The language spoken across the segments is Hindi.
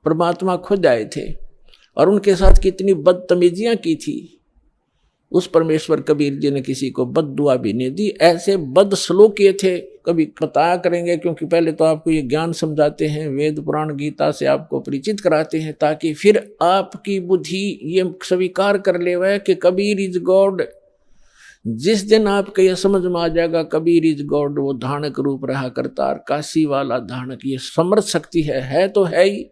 परमात्मा खुद आए थे और उनके साथ कितनी बदतमीजियां की थी। उस परमेश्वर कबीर जी ने किसी को बद्दुआ भी नहीं दी। ऐसे बदसलूकी थे, कभी बताया करेंगे, क्योंकि पहले तो आपको ये ज्ञान समझाते हैं, वेद पुराण गीता से आपको परिचित कराते हैं, ताकि फिर आपकी बुद्धि ये स्वीकार कर ले वह कि कबीर इज गॉड। जिस दिन आपको यह समझ में आ जाएगा कबीर इज गॉड, वो धानक रूप रहा करतार, काशी वाला धानक, ये समर्थ शक्ति है तो है ही,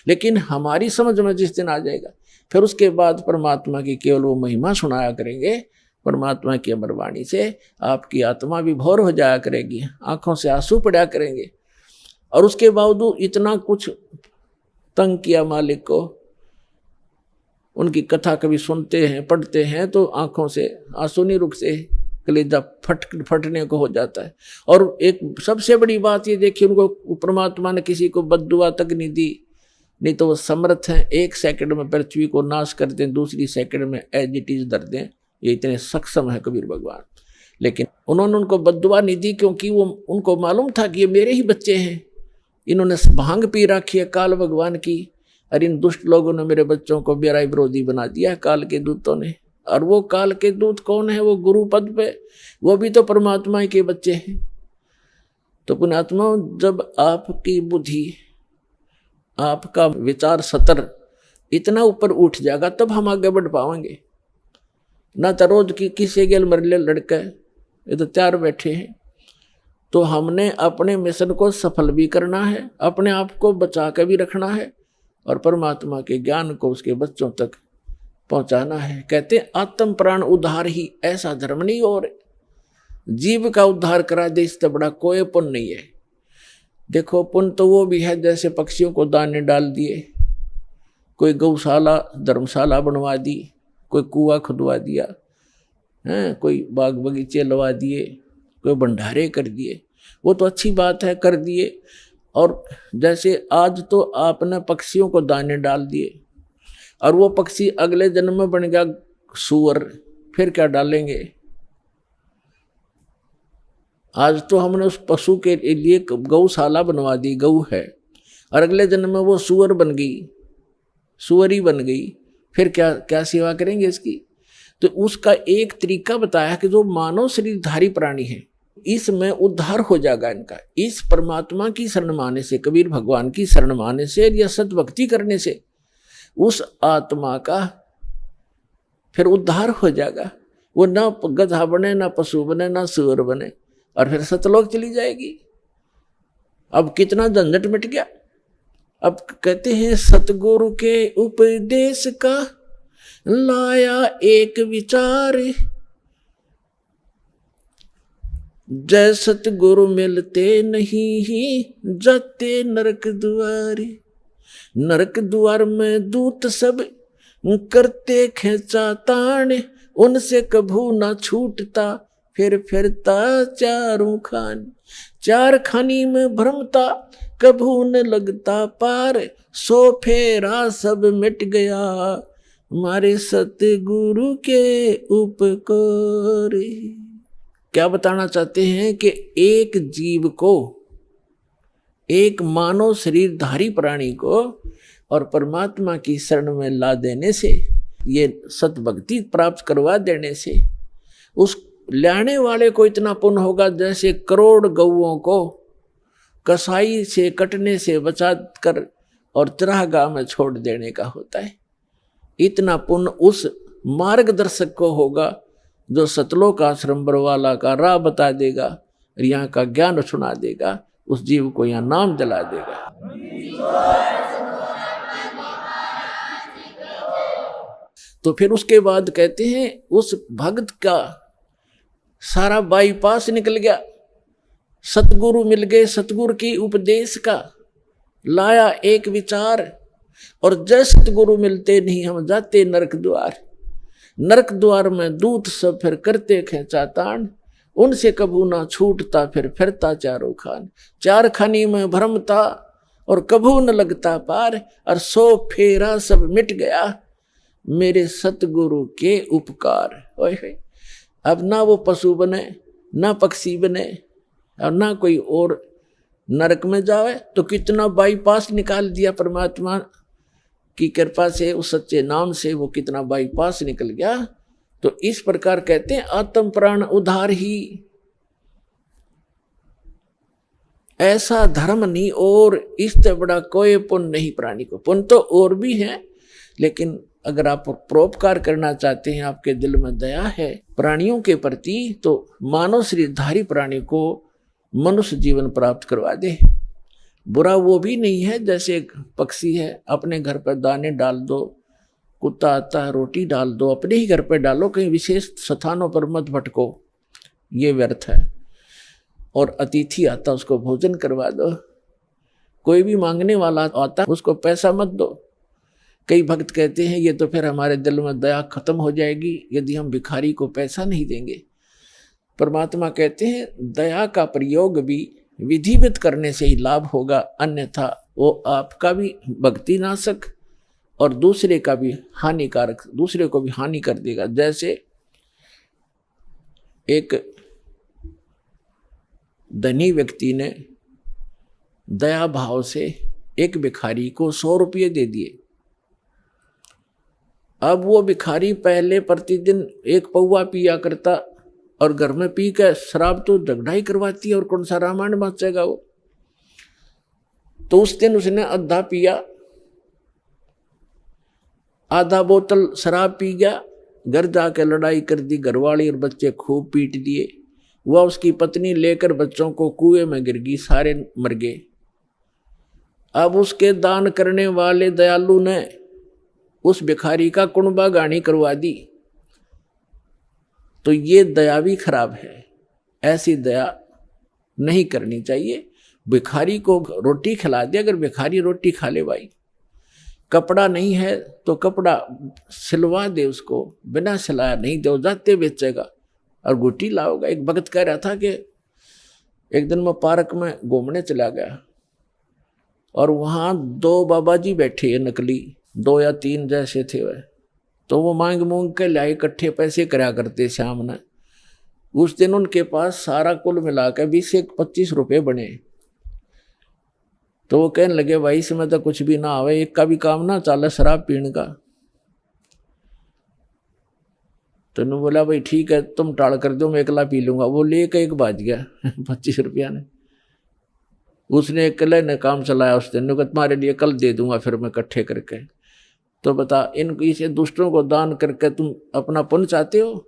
लेकिन हमारी समझ में जिस दिन आ जाएगा, फिर उसके बाद परमात्मा की केवल वो महिमा सुनाया करेंगे। परमात्मा की अमर वाणी से आपकी आत्मा भी भोर हो जाया करेगी, आंखों से आंसू पड़ा करेंगे। और उसके बावजूद इतना कुछ तंग किया मालिक को, उनकी कथा कभी सुनते हैं पढ़ते हैं तो आंखों से आंसू नहीं रुकते, कलेजा फटने को हो जाता है। और एक सबसे बड़ी बात ये देखिए, उनको परमात्मा ने किसी को बद्दुआ तक नहीं दी, नहीं तो वो समर्थ हैं, 1 सेकंड में पृथ्वी को नाश कर दें, दूसरी सेकंड में एज इट इज धर दें, ये इतने सक्षम है कबीर भगवान। लेकिन उन्होंने उनको बद्दुआ नहीं दी, क्योंकि वो उनको मालूम था कि ये मेरे ही बच्चे हैं, इन्होंने भांग पी रखी है काल भगवान की, और इन दुष्ट लोगों ने मेरे बच्चों को मेरा विरोधी बना दिया काल के दूतों ने। और वो काल के दूत कौन है? वो गुरु पद पे, वो भी तो परमात्मा के बच्चे हैं। तो पुण्यात्मा, जब आपकी बुद्धि, आपका विचार सतर इतना ऊपर उठ जाएगा, तब हम आगे बढ़ पाएंगे। ना तो रोज की किसी गेल मरले लड़के ये तो तैयार बैठे हैं। तो हमने अपने मिशन को सफल भी करना है, अपने आप को बचा के भी रखना है, और परमात्मा के ज्ञान को उसके बच्चों तक पहुंचाना है। कहते आत्म प्राण उद्धार ही ऐसा धर्म नहीं, और जीव का उद्धार करा दे इससे बड़ा कोई पुण्य नहीं है। देखो, पुण्य तो वो भी है जैसे पक्षियों को दाने डाल दिए, कोई गौशाला धर्मशाला बनवा दी, कोई कुआं खुदवा दिया है, कोई बाग बगीचे लगा दिए, कोई भंडारे कर दिए, वो तो अच्छी बात है, कर दिए। और जैसे आज तो आपने पक्षियों को दाने डाल दिए, और वो पक्षी अगले जन्म में बन गया सूअर, फिर क्या डालेंगे? आज तो हमने उस पशु के लिए गौशाला बनवा दी, गऊ है, और अगले जन्म में वो सूअर बन गई, सूअरी बन गई, फिर क्या क्या सेवा करेंगे इसकी? तो उसका एक तरीका बताया कि जो मानव शरीरधारी प्राणी है, इसमें उद्धार हो जाएगा इनका, इस परमात्मा की शरण माने से, कबीर भगवान की शरण माने से या सद्भक्ति करने से उस आत्मा का फिर उद्धार हो जाएगा। वो ना गधा बने, ना पशु बने, ना सूअर बने, और फिर सतलोक चली जाएगी। अब कितना झंझट मिट गया। अब कहते हैं सतगुरु के उपदेश का लाया एक विचार, जय सतगुरु मिलते नहीं ही जाते नरक द्वार। नरक द्वार में दूत सब करते खेचा ताण, उनसे कभू ना छूटता फिर फिरता चारों खान। चार खानी में भ्रमता कभू न लगता पार, सो फेरा सब मिट गया हमारे सतगुरु के उपकार। क्या बताना चाहते हैं कि एक जीव को, एक मानव शरीरधारी प्राणी को और परमात्मा की शरण में ला देने से, ये सतभक्ति प्राप्त करवा देने से उस लाने वाले को इतना पुण्य होगा जैसे करोड़ गौओं को कसाई से कटने से बचा कर और चरागाह में छोड़ देने का होता है। इतना पुण्य उस मार्गदर्शक को होगा जो सतलोक आश्रम बरवाला का राह बता देगा, यहाँ का ज्ञान सुना देगा, उस जीव को यहाँ नाम दिला देगा। तो फिर उसके बाद कहते हैं उस भक्त का सारा बाईपास निकल गया, सतगुरु मिल गए, सतगुरु की उपदेश का लाया एक विचार, और जय सतगुरु मिलते नहीं हम जाते नरक द्वार। नरक द्वार में दूत सब फिर करते खेचा ताण, उनसे कभू ना छूटता फिर फिरता चारों खान। चार खानी में भ्रमता और कभू न लगता पार, और सो फेरा सब मिट गया मेरे सतगुरु के उपकार। ओए अब ना वो पशु बने, ना पक्षी बने, और ना कोई और नरक में जावे। तो कितना बाईपास निकाल दिया परमात्मा की कृपा से, उस सच्चे नाम से वो कितना बाईपास निकल गया। तो इस प्रकार कहते हैं आत्म प्राण उधार ही, ऐसा धर्म नहीं और इससे बड़ा कोई पुण्य नहीं प्राणी को। पुण्य तो और भी है, लेकिन अगर आप परोपकार करना चाहते हैं, आपके दिल में दया है प्राणियों के प्रति, तो मानव शरीरधारी प्राणी को मनुष्य जीवन प्राप्त करवा दे। बुरा वो भी नहीं है, जैसे एक पक्षी है, अपने घर पर दाने डाल दो, कुत्ता आता है रोटी डाल दो, अपने ही घर पर डालो, कहीं विशेष स्थानों पर मत भटको, ये व्यर्थ है। और अतिथि आता उसको भोजन करवा दो, कोई भी मांगने वाला आता उसको पैसा मत दो। कई भक्त कहते हैं ये तो फिर हमारे दिल में दया खत्म हो जाएगी यदि हम भिखारी को पैसा नहीं देंगे। परमात्मा कहते हैं दया का प्रयोग भी विधिवत करने से ही लाभ होगा, अन्यथा वो आपका भी भक्ति नाशक और दूसरे का भी हानिकारक, दूसरे को भी हानि कर देगा। जैसे एक धनी व्यक्ति ने दया भाव से एक भिखारी को 100 रुपये दे दिए। अब वो भिखारी पहले प्रतिदिन 1 पौवा पिया करता और घर में पी कर शराब तो झगड़ा ही करवाती है, और कौन सा रामायण बचेगा वो। तो उस दिन उसने आधा पिया, आधा बोतल शराब पी गया, घर जाकर लड़ाई कर दी, घरवाली और बच्चे खूब पीट दिए। वह उसकी पत्नी लेकर बच्चों को कुएं में गिर गई, सारे मर गए। अब उसके दान करने वाले दयालु ने उस भिखारी का कुणबा गानी करवा दी। तो ये दया भी खराब है, ऐसी दया नहीं करनी चाहिए। भिखारी को रोटी खिला दे, अगर भिखारी रोटी खा ले भाई, कपड़ा नहीं है तो कपड़ा सिलवा दे उसको, बिना सिलाया नहीं दे जाते बेचेगा और गुटी लाओगा। एक भगत कह रहा था कि एक दिन मैं पार्क में घूमने चला गया और वहाँ 2 बाबा जी बैठे हैं, नकली 2 या 3 जैसे थे वह। तो वो मांग मूंग के लाए, इकट्ठे पैसे कराया करते शाम ने। उस दिन उनके पास सारा कुल मिलाकर 20 से 25 रुपये बने। तो वो कहने लगे भाई इसमें तो कुछ भी ना आवे, एक का भी काम ना चले शराब पीने का। तो उन्होंने बोला भाई ठीक है तुम टाल कर दो, मैं अकेला पी लूंगा। वो लेकर 1 बाज गया 25 रुपया ने। उसने अकेले ने काम चलाया उस दिन, तुम्हारे लिए कल दे दूंगा फिर मैं इकट्ठे करके। तो बता, इन इसे दुष्टों को दान करके तुम अपना पुण्य चाहते हो,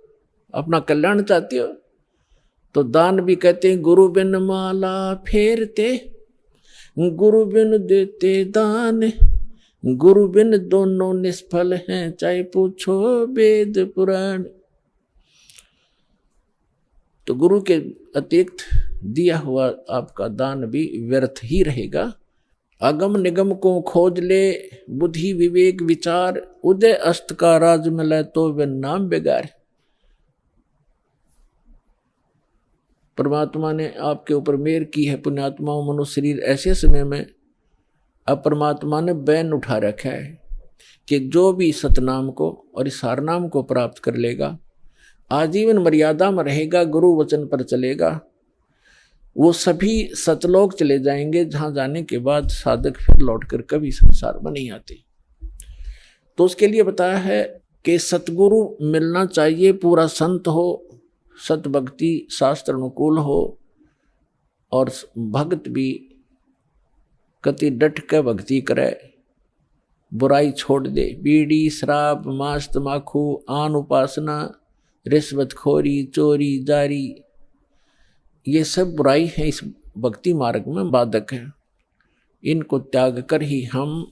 अपना कल्याण चाहते हो? तो दान भी कहते हैं गुरु बिन माला फेरते, गुरु बिन देते दान, गुरु बिन दोनों निष्फल हैं, चाहे पूछो वेद पुराण। तो गुरु के अतिरिक्त दिया हुआ आपका दान भी व्यर्थ ही रहेगा। अगम निगम को खोज ले, बुद्धि विवेक विचार, उदय अस्त का राज मिले तो वे नाम बेगार। परमात्मा ने आपके ऊपर मेहर की है पुण्यात्माओं। मनुष्य शरीर ऐसे समय में अब परमात्मा ने बैन उठा रखा है कि जो भी सतनाम को और इस हारनाम को प्राप्त कर लेगा, आजीवन मर्यादा में रहेगा, गुरु वचन पर चलेगा, वो सभी सतलोक चले जाएंगे, जहां जाने के बाद साधक फिर लौटकर कभी संसार में नहीं आते। तो उसके लिए बताया है कि सतगुरु मिलना चाहिए, पूरा संत हो, सत भक्ति शास्त्र अनुकूल हो, और भक्त भी कति डट के भक्ति करे, बुराई छोड़ दे। बीड़ी शराब मांस तमाकू आन उपासना रिश्वतखोरी चोरी जारी, ये सब बुराई है, इस भक्ति मार्ग में बाधक है। इनको त्याग कर ही हम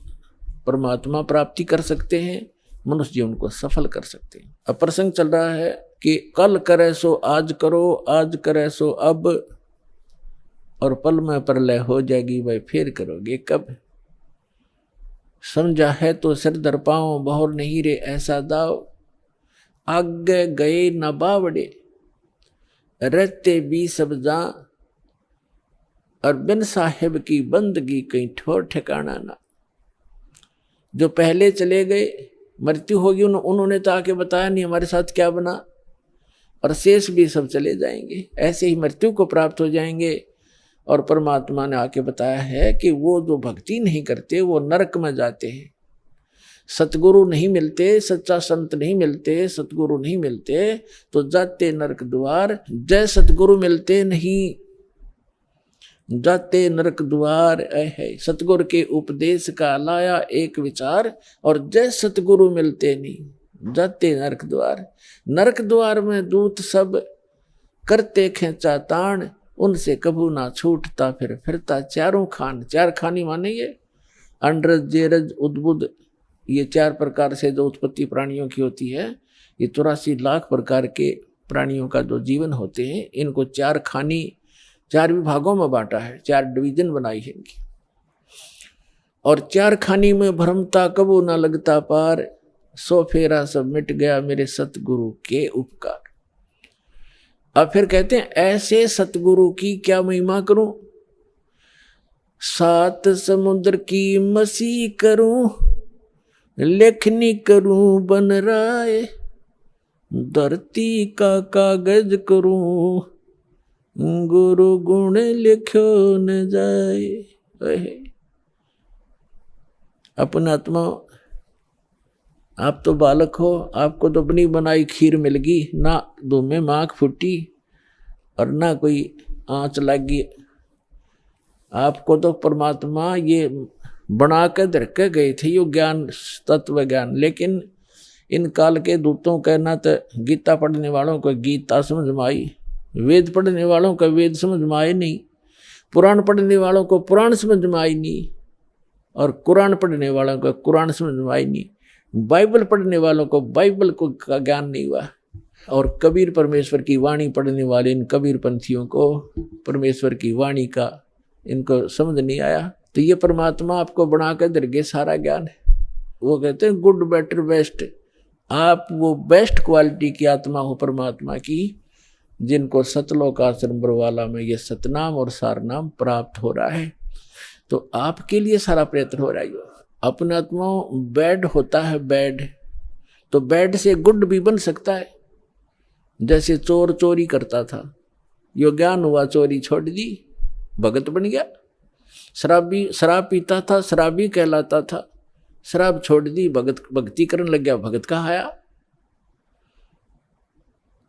परमात्मा प्राप्ति कर सकते हैं, मनुष्य जीवन को सफल कर सकते हैं। अब प्रसंग चल रहा है कि कल करे सो आज करो, आज करे सो अब, और पल में प्रलय हो जाएगी, भाई फिर करोगे कब। समझा है तो सिर दर पाओ, बहुर नहीं रे ऐसा दाव, आगे गए न बावड़े, रहते भी सब जा, और बिन साहिब की बंदगी कहीं ठोर ठिकाना ना। जो पहले चले गए, मृत्यु होगी, उन्होंने तो आके बताया नहीं हमारे साथ क्या बना, और शेष भी सब चले जाएंगे, ऐसे ही मृत्यु को प्राप्त हो जाएंगे। और परमात्मा ने आके बताया है कि वो जो भक्ति नहीं करते वो नरक में जाते हैं। सतगुरु नहीं मिलते, सच्चा संत नहीं मिलते, सतगुरु नहीं मिलते तो जाते नरक द्वार, जय सतगुरु मिलते नहीं जाते नरक द्वार। है सतगुरु के उपदेश का लाया एक विचार, और जय सतगुरु मिलते नहीं जाते नरक द्वार। नरक द्वार में दूत सब करते खेचा ताण, उनसे कभू ना छूटता फिर फिरता चारों खान। चार खानी माने ये अंडरज, जेरज, उद्बुद, ये 4 प्रकार से जो उत्पत्ति प्राणियों की होती है, ये 84 लाख प्रकार के प्राणियों का जो जीवन होते हैं, इनको 4 खानी 4 विभागों में बांटा है, 4 डिवीजन बनाई है इनकी। और 4 खानी में भ्रमता कबू ना लगता पार, सो फेरा सब मिट गया मेरे सतगुरु के उपकार। अब फिर कहते हैं ऐसे सतगुरु की क्या महिमा करूं, 7 समुद्र की मसी करूं, लेखनी करूं बन राय, धरती का कागज करूं, गुरु गुण लिखो न जाए। अपना आत्मा, आप तो बालक हो, आपको तो अपनी बनाई खीर मिल गई, ना धूम में माख फूटी और ना कोई आंच लगी। आपको तो परमात्मा ये बना के धर के गए थे, यो ज्ञान, तत्व ज्ञान। लेकिन इन काल के दूतों का ना तो गीता पढ़ने वालों को गीता समझ में आई, वेद पढ़ने वालों का वेद समझ में आए नहीं, पुराण पढ़ने वालों को पुराण समझ में आई नहीं, और कुरान पढ़ने वालों को कुरान समझ में आई नहीं, बाइबल पढ़ने वालों को बाइबल को का ज्ञान नहीं हुआ, और कबीर परमेश्वर की वाणी पढ़ने वाले इन कबीर पंथियों को परमेश्वर की वाणी का इनको समझ नहीं आया। तो ये परमात्मा आपको बना कर दरगे सारा ज्ञान है। वो कहते हैं गुड बेटर बेस्ट, आप वो बेस्ट क्वालिटी की आत्मा हो परमात्मा की, जिनको सतलोक आश्रम बरवाला में ये सतनाम और सारनाम प्राप्त हो रहा है। तो आपके लिए सारा प्रयत्न हो रहा है। अपना आत्मा बैड होता है, बैड तो बैड से गुड भी बन सकता है। जैसे चोर चोरी करता था, यो ज्ञान हुआ, चोरी छोड़ दी, भगत बन गया। शराबी शराब पीता था, शराबी कहलाता था, शराब छोड़ दी, भक्ति करने लग गया, भगत कहाया।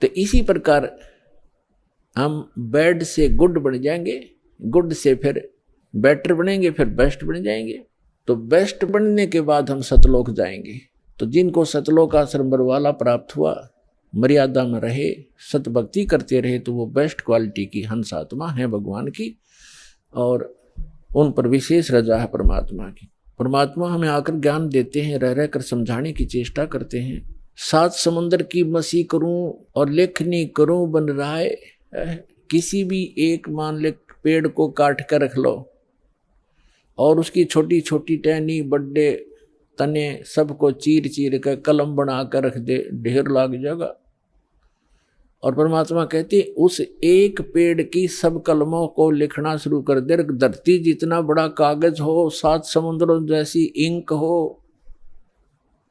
तो इसी प्रकार हम बैड से गुड बन जाएंगे, गुड से फिर बेटर बनेंगे, फिर बेस्ट बन जाएंगे। तो बेस्ट बनने के बाद हम सतलोक जाएंगे। तो जिनको सतलोक आश्रम बरवाला प्राप्त हुआ, मर्यादा में रहे, सतभक्ति करते रहे, तो वो बेस्ट क्वालिटी की हंस आत्मा है भगवान की, और उन पर विशेष रजा है परमात्मा की। परमात्मा हमें आकर ज्ञान देते हैं, रह रहकर समझाने की चेष्टा करते हैं। 7 समुद्र की मसी करूं और लेखनी करूं बन राय। किसी भी एक मान ले पेड़ को काट कर रख लो और उसकी छोटी छोटी टहनी, बड़े तने सबको चीर चीर कर कलम बना कर रख दे, ढेर लग जाएगा। और परमात्मा कहते उस एक पेड़ की सब कलमों को लिखना शुरू कर दे। धरती जितना बड़ा कागज हो, 7 समुद्रों जैसी इंक हो,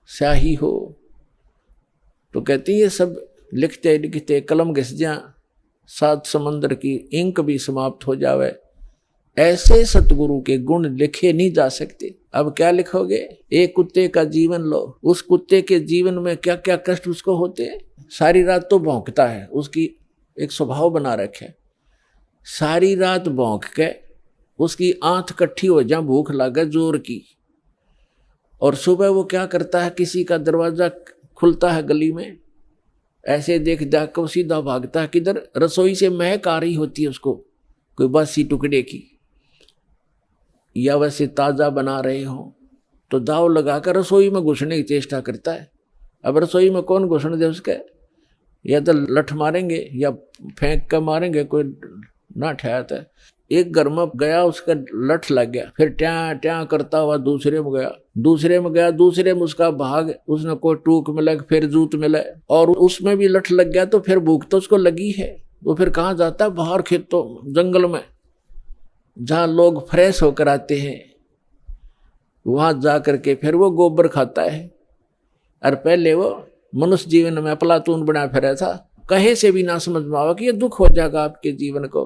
स्याही हो, तो कहती ये सब लिखते लिखते कलम घिस जा, 7 समुद्र की इंक भी समाप्त हो जावे। ऐसे सतगुरु के गुण लिखे नहीं जा सकते। अब क्या लिखोगे? एक कुत्ते का जीवन लो, उस कुत्ते के जीवन में क्या क्या कष्ट उसको होते हैं। सारी रात तो भौंकता है, उसकी एक स्वभाव बना रखे, सारी रात भौंक के उसकी आंख कट्ठी हो जा, भूख लगे जोर की, और सुबह वो क्या करता है, किसी का दरवाजा खुलता है गली में, ऐसे देख देख कर सीधा भागता है किधर, रसोई से महक आ रही होती है उसको, कोई बासी टुकड़े की, या वैसे ताज़ा बना रहे हो तो दाव लगाकर रसोई में घुसने की चेष्टा करता है। अब रसोई में कौन घुसने दे उसके, या तो लठ मारेंगे या फेंक कर मारेंगे, कोई ना ठहरता है। एक घर में गया, उसका लठ लग गया, फिर ट्या ट्या करता हुआ दूसरे में गया, दूसरे में गया, दूसरे में उसका भाग, उसने कोई टूक मिला, फिर जूत मिला, और उसमें भी लठ लग गया, तो फिर भूख तो उसको लगी है, वो फिर कहाँ जाता है, बाहर खेतों जंगल में जहाँ लोग फ्रेश होकर आते हैं, वहाँ जा करके फिर वो गोबर खाता है। और पहले वो मनुष्य जीवन में प्लातून बना फिरा था, कहे से भी ना समझ में आवा कि ये दुख हो जाएगा आपके जीवन को।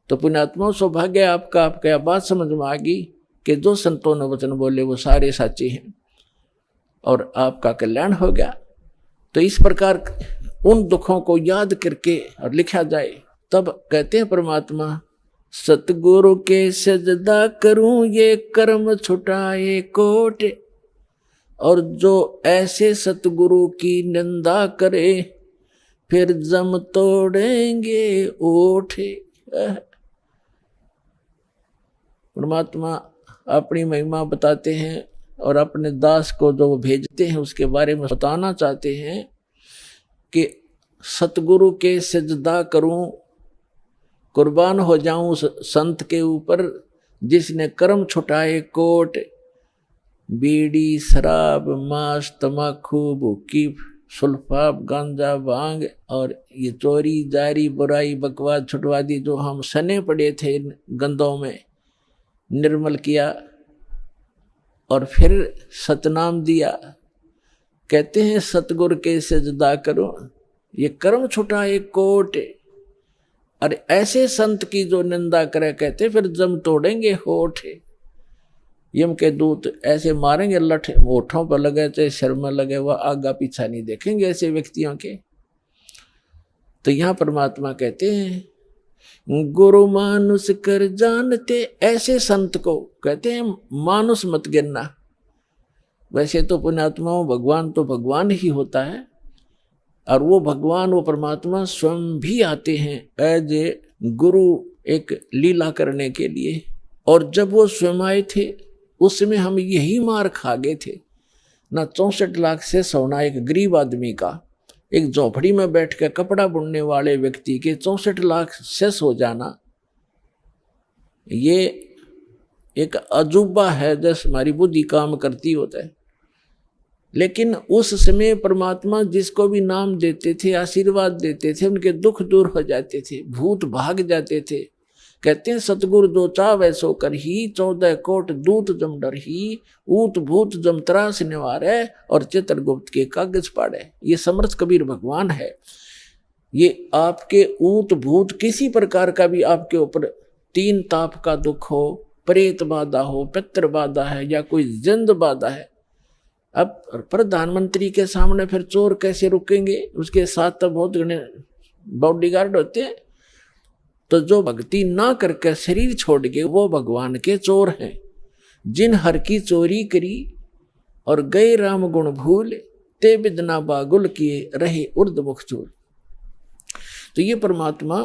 तो पुण्यात्मा सौभाग्य आपका, आपका बात समझ में आ गई कि जो संतों ने वचन बोले वो सारे साचे हैं। और आपका कल्याण हो गया। तो इस प्रकार उन दुखों को याद करके और लिखा जाए। तब कहते हैं परमात्मा, सतगुरु के सजदा करूं ये कर्म छुटाए कोट। और जो ऐसे सतगुरु की निंदा करे फिर जम तोड़ेंगे ओठ। परमात्मा अपनी महिमा बताते हैं और अपने दास को जो भेजते हैं उसके बारे में बताना चाहते हैं कि सतगुरु के सजदा करूं, कुर्बान हो जाऊं उस संत के ऊपर जिसने कर्म छुटाए कोट। बीड़ी, शराब, मांस, तमाकू, भूकी, सुल्फाब, गांजा, भांग और ये चोरी, जारी, बुराई, बकवास छुटवा दी जो हम सने पड़े थे गंदों में, निर्मल किया और फिर सतनाम दिया। कहते हैं सतगुरु के सजदा करो ये कर्म छुटाए कोट। और ऐसे संत की जो निंदा करे कहते फिर जम तोड़ेंगे होठ। यम के दूत ऐसे मारेंगे लठ, होठों पर लगे चाहे सिर में लगे, वह आगा पीछा नहीं देखेंगे ऐसे व्यक्तियों के। तो यहाँ परमात्मा कहते हैं गुरु मानुष कर जानते, ऐसे संत को कहते हैं मानुष मत गिनना। वैसे तो पुण्यात्माओं भगवान तो भगवान ही होता है और वो भगवान वो परमात्मा स्वयं भी आते हैं एज ए गुरु एक लीला करने के लिए। और जब वो स्वयं आए थे उसमें हम यही मार खा गए थे ना। 64 लाख से सोना एक गरीब आदमी का, एक झोपड़ी में बैठ के कपड़ा बुनने वाले व्यक्ति के 64 लाख सेस हो जाना, ये एक अजूबा है जैसे हमारी बुद्धि काम करती होता है। लेकिन उस समय परमात्मा जिसको भी नाम देते थे, आशीर्वाद देते थे, उनके दुख दूर हो जाते थे, भूत भाग जाते थे। कहते हैं सतगुरु दो चावै सो कर ही, 14 कोट दूत जम डर ही, ऊत भूत जम त्रास निवारे और चित्रगुप्त के कागज पाड़े। ये समर्थ कबीर भगवान है। ये आपके ऊत भूत किसी प्रकार का भी आपके ऊपर 3 ताप का दुख हो, प्रेत बाधा हो, पितृ बाधा है या कोई जिंद बाधा है। अब प्रधानमंत्री के सामने फिर चोर कैसे रुकेंगे? उसके साथ तो बहुत घने बॉडीगार्ड होते हैं। तो जो भक्ति ना करके शरीर छोड़ के वो भगवान के चोर हैं। जिन हर की चोरी करी और गए राम गुण भूल, ते बिदना बागुल किए रहे उर्द मुख चूल। तो ये परमात्मा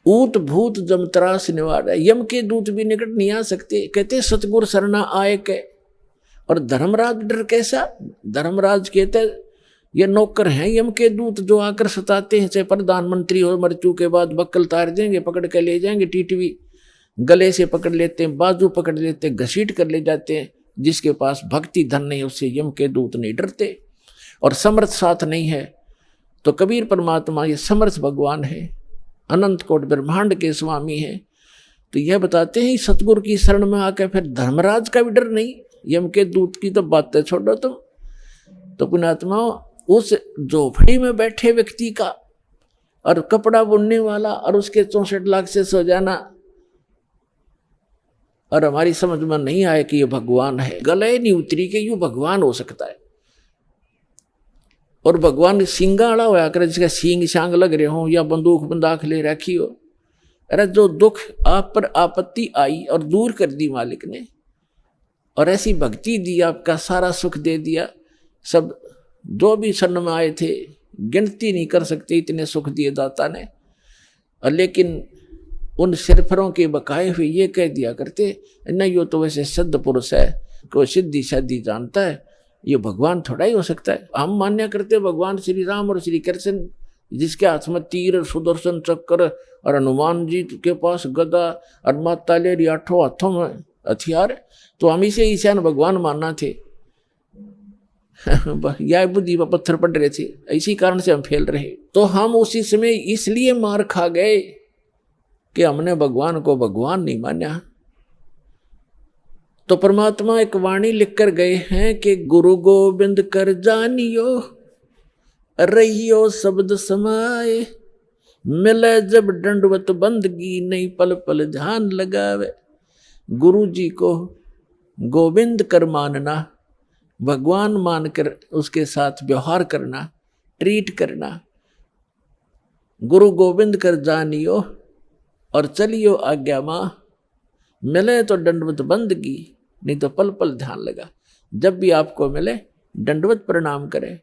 ऊत भूत जम त्रास निवार है। यम के दूत भी निकट नहीं आ सकते। कहते सतगुर शरणा आए के। और धर्मराज डर कैसा? धर्मराज कहते ये नौकर हैं यम के दूत जो आकर सताते हैं, चाहे प्रधानमंत्री हो, मृत्यु के बाद बक्कल तार देंगे, पकड़ के ले जाएंगे, टीटवी गले से पकड़ लेते हैं, बाजू पकड़ लेते हैं, घसीट कर ले जाते हैं। जिसके पास भक्ति धन नहीं उससे यम के दूत नहीं डरते। और समर्थ साथ नहीं है तो कबीर परमात्मा ये समर्थ भगवान है, अनंत कोट ब्रह्मांड के स्वामी हैं। तो यह बताते हैं सतगुरु की शरण में आकर फिर धर्मराज का भी डर नहीं, यम के दूत की तो बातें छोड़ो तुम। तो पुण्यात्मा उस झोपड़ी में बैठे व्यक्ति का और कपड़ा बुनने वाला और उसके 64 लाख से सो जाना, और हमारी समझ में नहीं आए कि ये भगवान है। गले नहीं उतरी कि यूं भगवान हो सकता है। और भगवान सिंगाड़ा होया करे जिसका सींग शांग लग रहे हो या बंदूक बंदाख ले रखी हो। अरे जो दुख आप पर आपत्ति आई और दूर कर दी मालिक ने, और ऐसी भक्ति दी, आपका सारा सुख दे दिया। सब जो भी शरण में आए थे गिनती नहीं कर सकते इतने सुख दिए दाता ने। और लेकिन उन सिरफरों के बकाए हुए ये कह दिया करते न, यो तो वैसे सिद्ध पुरुष है, कोई सिद्धि शादी जानता है, ये भगवान थोड़ा ही हो सकता है। हम मान्य करते भगवान श्री राम और श्री कृष्ण, जिसके हाथ में तीर, सुदर्शन चक्र और हनुमान जी के पास गदा और माता ले 8 हाथों में हथियार, तो हम इसे ईशान भगवान मानना थे। यह बुद्धि पर पत्थर पड़ रहे थे, इसी कारण से हम फेल रहे। तो हम उसी समय इसलिए मार खा गए कि हमने भगवान को भगवान नहीं माना। तो परमात्मा एक वाणी लिख कर गए हैं कि गुरु गोविंद कर जानियो, रहियो शब्द समाए, मिले जब दंडवत बंदगी, नहीं पल पल ध्यान लगावे। गुरु जी को गोविंद कर मानना भगवान मानकर उसके साथ व्यवहार करना, ट्रीट करना। गुरु गोविंद कर जानियो और चलियो आज्ञा माँ, मिले तो दंडवत बंदगी, नहीं तो पल पल ध्यान लगा। जब भी आपको मिले दंडवत प्रणाम करें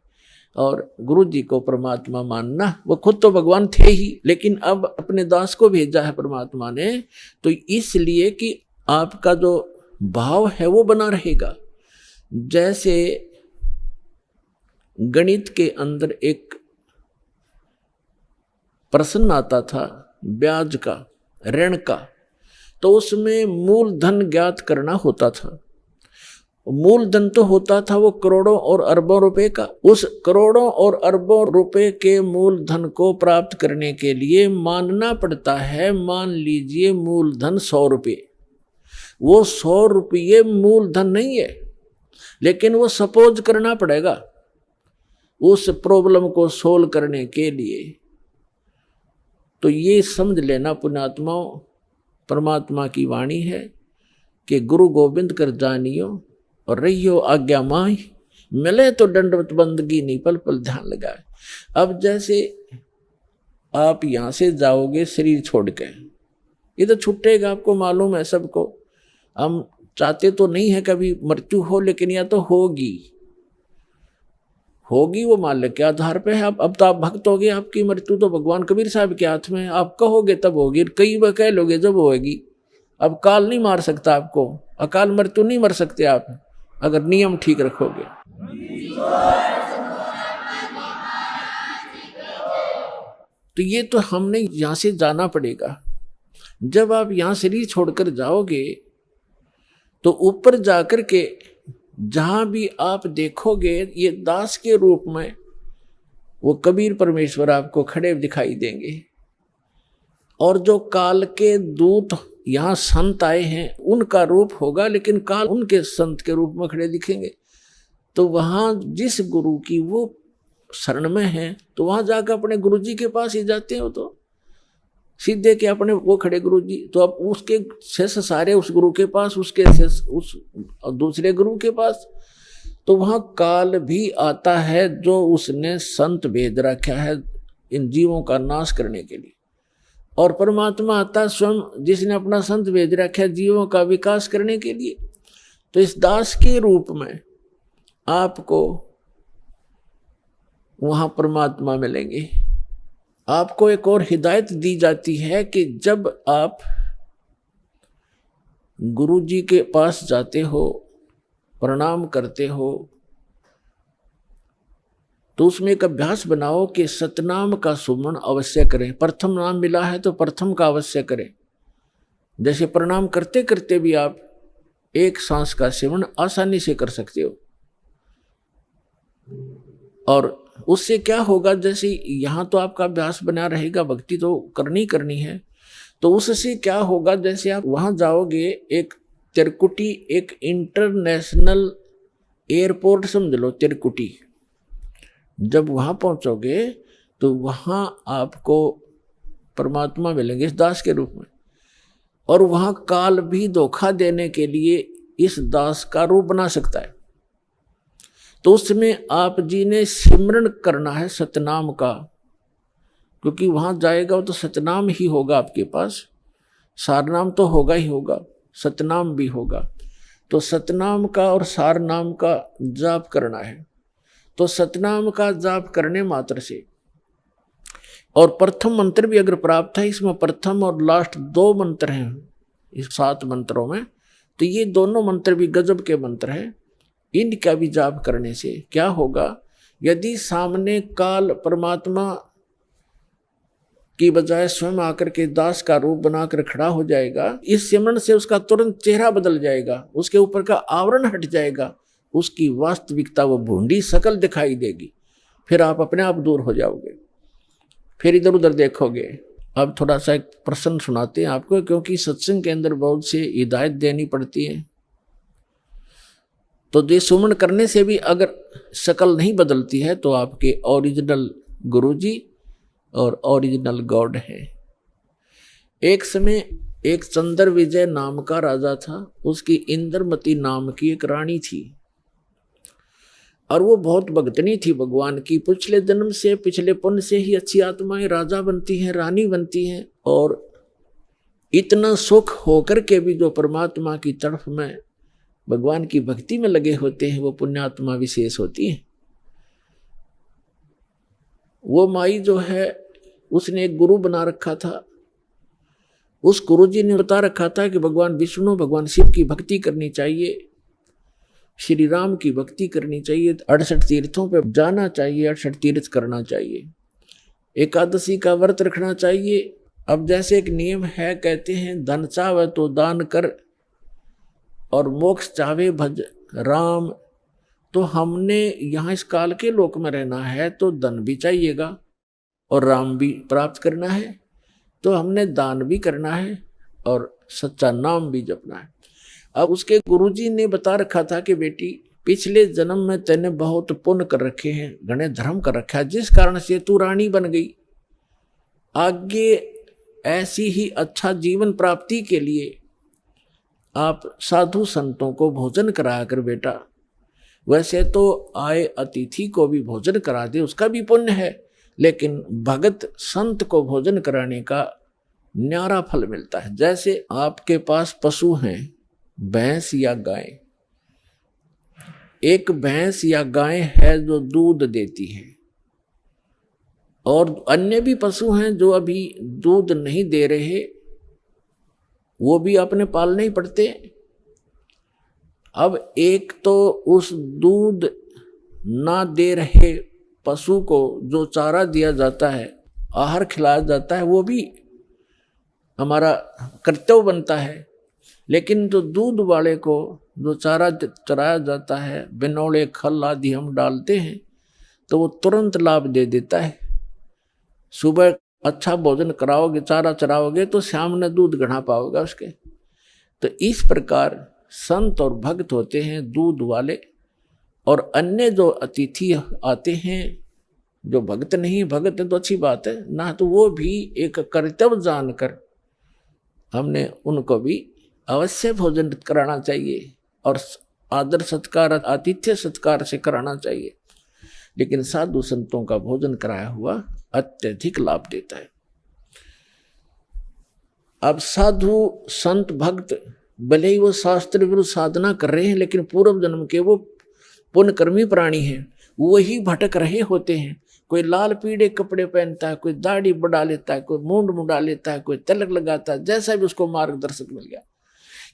और गुरु जी को परमात्मा मानना। वो खुद तो भगवान थे ही, लेकिन अब अपने दास को भेजा है परमात्मा ने, तो इसलिए कि आपका जो भाव है वो बना रहेगा। जैसे गणित के अंदर एक प्रश्न आता था ब्याज का, ऋण का, तो उसमें मूलधन ज्ञात करना होता था। मूलधन तो होता था वो करोड़ों और अरबों रुपए का। उस करोड़ों और अरबों रुपए के मूलधन को प्राप्त करने के लिए मानना पड़ता है, मान लीजिए मूलधन 100 रुपये। वो 100 रुपये मूलधन नहीं है, लेकिन वो सपोज करना पड़ेगा उस प्रॉब्लम को सोल्व करने के लिए। तो ये समझ लेना पुण्यात्माओं, परमात्मा की वाणी है कि गुरु गोविंद कर जानियो और रहियो आज्ञा माही, मिले तो दंडवत बंदगी, नहीं पल पल ध्यान लगाए। अब जैसे आप यहाँ से जाओगे शरीर छोड़ के, ये तो छूटेगा, आपको मालूम है सबको। हम चाहते तो नहीं है कभी मृत्यु हो, लेकिन यह तो होगी वो मालिक के आधार पे है। अब तो आप भक्त हो गए, आपकी मृत्यु तो भगवान कबीर साहब के हाथ में है। आप कहोगे तब होगी, कई बार कह लोगे जब होगी। अब काल नहीं मार सकता आपको, अकाल मृत्यु नहीं मर सकते आप, अगर नियम ठीक रखोगे। तो ये तो हमने यहां से जाना पड़ेगा। जब आप यहां शरीर छोड़कर जाओगे तो ऊपर जाकर के जहां भी आप देखोगे ये दास के रूप में वो कबीर परमेश्वर आपको खड़े दिखाई देंगे। और जो काल के दूत यहाँ संत आए हैं उनका रूप होगा, लेकिन काल उनके संत के रूप में खड़े दिखेंगे। तो वहाँ जिस गुरु की वो शरण में है, तो वहाँ जाकर अपने गुरु जी के पास ही जाते हो, तो सीधे के अपने वो खड़े गुरु जी, तो अब उसके शेष सारे उस गुरु के पास, उसके शेष उस दूसरे गुरु के पास। तो वहाँ काल भी आता है जो उसने संत भेज रखा है इन जीवों का नाश करने के लिए, और परमात्मा आता स्वयं जिसने अपना संत भेज रखा है जीवों का विकास करने के लिए। तो इस दास के रूप में आपको वहाँ परमात्मा मिलेंगे। आपको एक और हिदायत दी जाती है कि जब आप गुरु जी के पास जाते हो, प्रणाम करते हो, तो उसमें एक अभ्यास बनाओ कि सतनाम का सुमरण अवश्य करें। प्रथम नाम मिला है तो प्रथम का अवश्य करें। जैसे प्रणाम करते करते भी आप एक सांस का सेवन आसानी से कर सकते हो। और उससे क्या होगा, जैसे यहाँ तो आपका अभ्यास बना रहेगा, भक्ति तो करनी है, तो उससे क्या होगा, जैसे आप वहाँ जाओगे, एक तिरकुटी, एक इंटरनेशनल एयरपोर्ट समझ लो तिरकुटी, जब वहाँ पहुँचोगे तो वहाँ आपको परमात्मा मिलेंगे इस दास के रूप में। और वहाँ काल भी धोखा देने के लिए इस दास का रूप बना सकता है। तो उसमें आप जी ने सिमरन करना है सतनाम का, क्योंकि वहाँ जाएगा वो तो सतनाम ही होगा आपके पास, सारनाम तो होगा ही होगा, सतनाम भी होगा। तो सतनाम का और सारनाम का जाप करना है। तो सतनाम का जाप करने मात्र से, और प्रथम मंत्र भी अगर प्राप्त है, इसमें प्रथम और लास्ट 2 मंत्र हैं इस 7 मंत्रों में, तो ये दोनों मंत्र भी गजब के मंत्र हैं। इनका भी जाप करने से क्या होगा, यदि सामने काल परमात्मा की बजाय स्वयं आकर के दास का रूप बनाकर खड़ा हो जाएगा, इस सिमरन से उसका तुरंत चेहरा बदल जाएगा, उसके ऊपर का आवरण हट जाएगा, उसकी वास्तविकता वो भूंडी शकल दिखाई देगी। फिर आप अपने आप दूर हो जाओगे, फिर इधर उधर देखोगे। अब थोड़ा सा एक प्रश्न सुनाते हैं आपको, क्योंकि सत्संग के अंदर बहुत से हिदायत देनी पड़ती है। तो ये सुमन करने से भी अगर शकल नहीं बदलती है तो आपके ओरिजिनल गुरुजी और ओरिजिनल गॉड है। एक समय एक चंद्र विजय नाम का राजा था, उसकी इंद्रमती नाम की एक रानी थी। और वो बहुत भगतनी थी भगवान की। पिछले जन्म से, पिछले पुण्य से ही अच्छी आत्माएं राजा बनती हैं, रानी बनती हैं। और इतना सुख होकर के भी जो परमात्मा की तरफ में, भगवान की भक्ति में लगे होते हैं, वो पुण्यात्मा विशेष होती हैं। वो माई जो है उसने एक गुरु बना रखा था। उस गुरु जी ने बता रखा था कि भगवान विष्णु, भगवान शिव की भक्ति करनी चाहिए, श्री राम की भक्ति करनी चाहिए, 68 तीर्थों पे जाना चाहिए, 68 तीर्थ करना चाहिए, एकादशी का व्रत रखना चाहिए। अब जैसे एक नियम है, कहते हैं धन चाहे तो दान कर और मोक्ष चाहे भज राम। तो हमने यहाँ इस काल के लोक में रहना है तो धन भी चाहिएगा और राम भी प्राप्त करना है, तो हमने दान भी करना है और सच्चा नाम भी जपना है। अब उसके गुरुजी ने बता रखा था कि बेटी, पिछले जन्म में तैने बहुत पुण्य कर रखे हैं, घने धर्म कर रखा है, जिस कारण से तू रानी बन गई। आगे ऐसी ही अच्छा जीवन प्राप्ति के लिए आप साधु संतों को भोजन कराया कर बेटा। वैसे तो आए अतिथि को भी भोजन करा दे, उसका भी पुण्य है, लेकिन भगत संत को भोजन कराने का न्यारा फल मिलता है। जैसे आपके पास पशु हैं, भैंस या गाय। एक भैंस या गाय है जो दूध देती है, और अन्य भी पशु हैं जो अभी दूध नहीं दे रहे, वो भी अपने पालने ही पड़ते। अब एक तो उस दूध ना दे रहे पशु को जो चारा दिया जाता है, आहार खिलाया जाता है, वो भी हमारा कर्तव्य बनता है। लेकिन जो दूध वाले को जो चारा चराया जाता है, बिनौले खल आदि हम डालते हैं, तो वो तुरंत लाभ दे देता है। सुबह अच्छा भोजन कराओगे, चारा चराओगे, तो शाम में दूध घना पाओगे उसके। तो इस प्रकार संत और भक्त होते हैं दूध वाले, और अन्य जो अतिथि आते हैं जो भक्त नहीं, भक्त है तो अच्छी बात है ना, तो वो भी एक कर्तव्य जानकर हमने उनको भी अवश्य भोजन कराना चाहिए और आदर सत्कार, आतिथ्य सत्कार से कराना चाहिए। लेकिन साधु संतों का भोजन कराया हुआ अत्यधिक लाभ देता है। अब साधु संत भक्त भले ही वो शास्त्र विरुद्ध साधना कर रहे हैं, लेकिन पूर्व जन्म के वो पुण्यकर्मी प्राणी हैं, वही भटक रहे होते हैं। कोई लाल पीले कपड़े पहनता है, कोई दाढ़ी बढ़ा लेता है, कोई मूंड मुंडा लेता है, कोई तिलक लगाता है, जैसा भी उसको मार्गदर्शक मिल गया,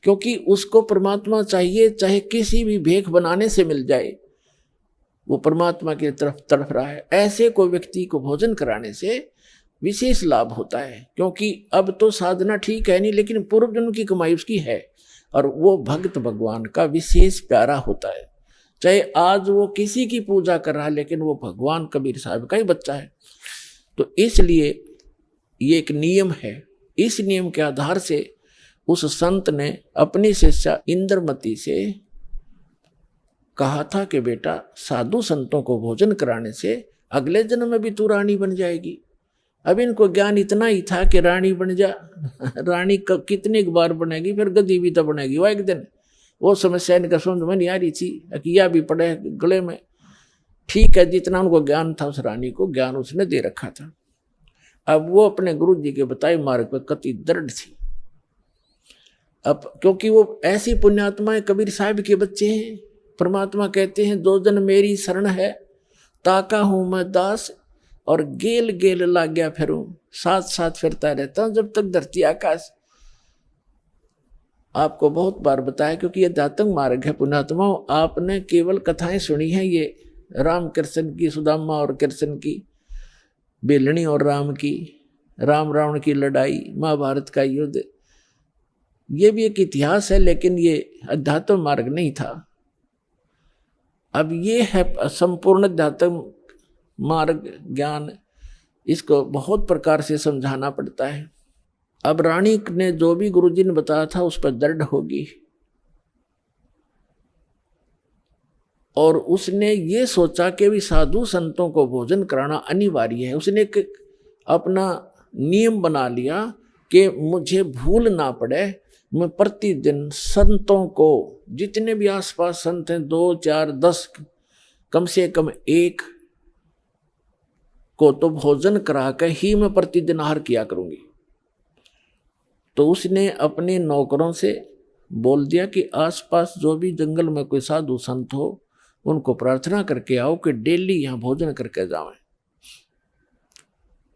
क्योंकि उसको परमात्मा चाहिए, चाहे किसी भी भेख बनाने से मिल जाए, वो परमात्मा की तरफ तड़प रहा है। ऐसे को व्यक्ति को भोजन कराने से विशेष लाभ होता है, क्योंकि अब तो साधना ठीक है नहीं, लेकिन पूर्व जन्म की कमाई उसकी है, और वो भक्त भगवान का विशेष प्यारा होता है। चाहे आज वो किसी की पूजा कर रहा है, लेकिन वो भगवान कबीर साहब का ही बच्चा है। तो इसलिए ये एक नियम है। इस नियम के आधार से उस संत ने अपनी शिष्या इंद्रमती से कहा था कि बेटा, साधु संतों को भोजन कराने से अगले जन्म में भी तू रानी बन जाएगी। अब इनको ज्ञान इतना ही था कि रानी बन जा, रानी कितनी बार बनेगी, फिर गद्दी भी तो बनेगी वो एक दिन। वो समस्या इनका समझ में नहीं आ रही थी, अकिया भी पड़े गले में। ठीक है, जितना उनको ज्ञान था उस रानी को ज्ञान उसने दे रखा था। अब वो अपने गुरु जी के बताए मार्ग पर कति दृढ़ थी। अब क्योंकि वो ऐसी पुण्यात्माएं कबीर साहब के बच्चे हैं। परमात्मा कहते हैं, दो जन मेरी शरण है, ताका हूं मैं दास, और गेल गेल ला गया फिरूं, साथ साथ फिरता रहता हूं जब तक धरती आकाश। आपको बहुत बार बताया, क्योंकि ये दातंग मार्ग है पुण्यात्माओं। आपने केवल कथाएं सुनी हैं, ये राम कृष्ण की, सुदामा और कृष्ण की, बेलनी और राम की, राम रावण की लड़ाई, महाभारत का युद्ध, ये भी एक इतिहास है, लेकिन ये अध्यात्म मार्ग नहीं था। अब ये है संपूर्ण अध्यात्म मार्ग ज्ञान, इसको बहुत प्रकार से समझाना पड़ता है। अब रानी ने जो भी गुरुजी ने बताया था उस पर दृढ़ होगी, और उसने ये सोचा कि भी साधु संतों को भोजन कराना अनिवार्य है। उसने एक अपना नियम बना लिया कि मुझे भूल ना पड़े, मैं प्रतिदिन संतों को, जितने भी आसपास संत हैं, 2, 4, 10 कम से कम एक को तो भोजन करा कर ही मैं प्रतिदिन आहार किया करूंगी। तो उसने अपने नौकरों से बोल दिया कि आसपास जो भी जंगल में कोई साधु संत हो उनको प्रार्थना करके आओ कि डेली यहाँ भोजन करके जाएं,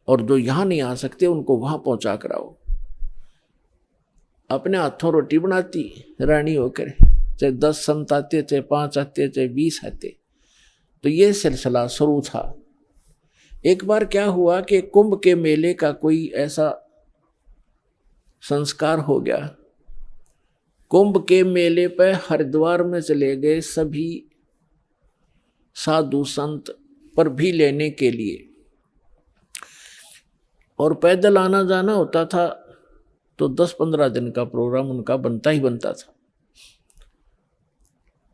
और जो यहाँ नहीं आ सकते उनको वहां पहुंचा कर आओ। अपने हाथों रोटी बनाती रानी होकर, चाहे 10 संत आते, चाहे 5 आते, चाहे 20 आते। तो ये सिलसिला शुरू था। एक बार क्या हुआ कि कुंभ के मेले का कोई ऐसा संस्कार हो गया। कुंभ के मेले पर हरिद्वार में चले गए सभी साधु संत पर भी लेने के लिए, और पैदल आना जाना होता था तो 10-15 दिन का प्रोग्राम उनका बनता ही बनता था।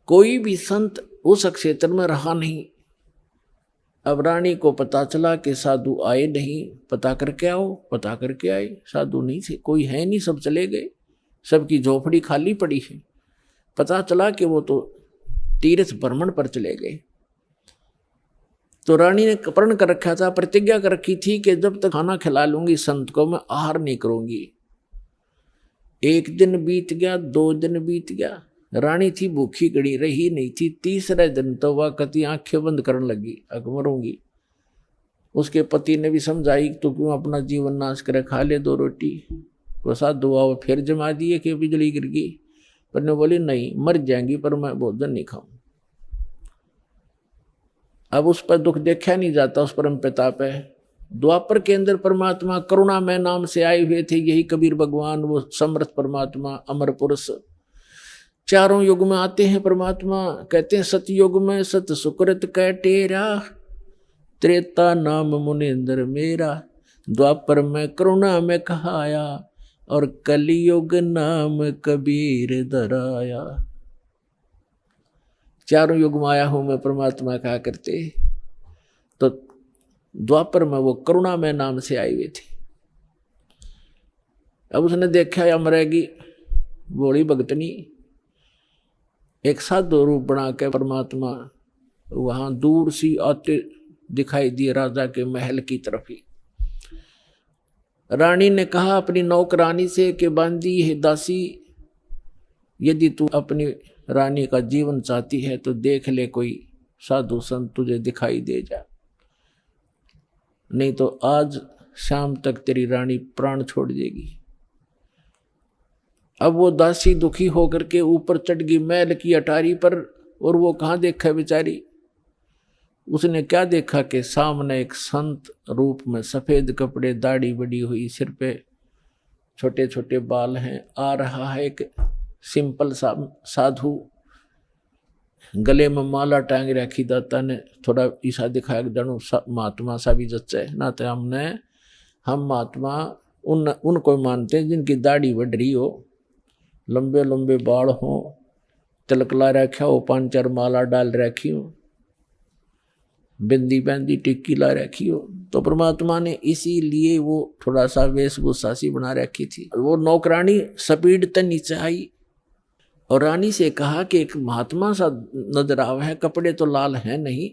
कोई भी संत उस क्षेत्र में रहा नहीं। अब रानी को पता चला कि साधु आए नहीं, पता करके आओ। पता करके आए, साधु नहीं थे, कोई है नहीं, सब चले गए, सबकी झोपड़ी खाली पड़ी है। पता चला कि वो तो तीर्थ भ्रमण पर चले गए। तो रानी ने प्रण कर रखा था, प्रतिज्ञा कर रखी थी कि जब तक खाना खिला लूंगी संत को मैं आहार नहीं करूंगी। 1 दिन बीत गया, 2 दिन बीत गया, रानी थी भूखी गड़ी रही नहीं थी। 3रे दिन तो वह कति आंखें बंद करने लगी, अब मरूंगी। उसके पति ने भी समझाई तो क्यों अपना जीवन नाश करे, खा ले 2 रोटी। वो साधु आओ फिर जमा दिए कि बिजली गिर गई, पर ने बोली नहीं मर जाएंगी पर मैं भोजन नहीं खाऊं। अब उस पर दुख देखा नहीं जाता, उस परम पिता पे। द्वापर के अंदर परमात्मा करुणा में नाम से आए हुए थे, यही कबीर भगवान, वो समर्थ परमात्मा, अमर पुरुष। चारों युग में आते हैं परमात्मा। कहते हैं सतयुग में सत सुकृत कह टेरा, त्रेता नाम मुनिंदर मेरा, द्वापर में करुणा में कहाया, और कलियुग नाम कबीर दराया। चारों युग में आया हूं मैं परमात्मा कहा करते। तो द्वापर में वो करुणा में नाम से आई हुई थी। अब उसने देखा या मरेगी बोली भगतनी, एक साधु रूप बना के परमात्मा वहां दूर सी आते दिखाई दिए राजा के महल की तरफ ही। रानी ने कहा अपनी नौकरानी से कि बांदी है दासी, यदि तू अपनी रानी का जीवन चाहती है तो देख ले कोई साधु संत तुझे दिखाई दे जा, नहीं तो आज शाम तक तेरी रानी प्राण छोड़ देगी। अब वो दासी दुखी होकर के ऊपर चढ़ गई महल की अटारी पर, और वो कहाँ देखा बेचारी, उसने क्या देखा कि सामने एक संत रूप में, सफेद कपड़े, दाढ़ी बड़ी हुई, सिर पे छोटे छोटे बाल हैं, आ रहा है एक सिंपल सा साधु, गले में माला टांग रखी। दाता ने थोड़ा ईसा दिखाया कि जानो महात्मा सा भी जच्चा है ना, तो हम महात्मा उनको मानते हैं जिनकी दाढ़ी बढ़ रही हो, लंबे लंबे बाल हो, तिलक ला रखा हो, 5-4 माला डाल रखी हो, बिंदी बैंदी टिक्की ला रखी हो। तो परमात्मा ने इसीलिए वो थोड़ा सा वेशभूषा सी बना रखी थी। वो नौकरानी स्पीड तक नीचे आई और रानी से कहा कि एक महात्मा सा नजर आवा है, कपड़े तो लाल हैं नहीं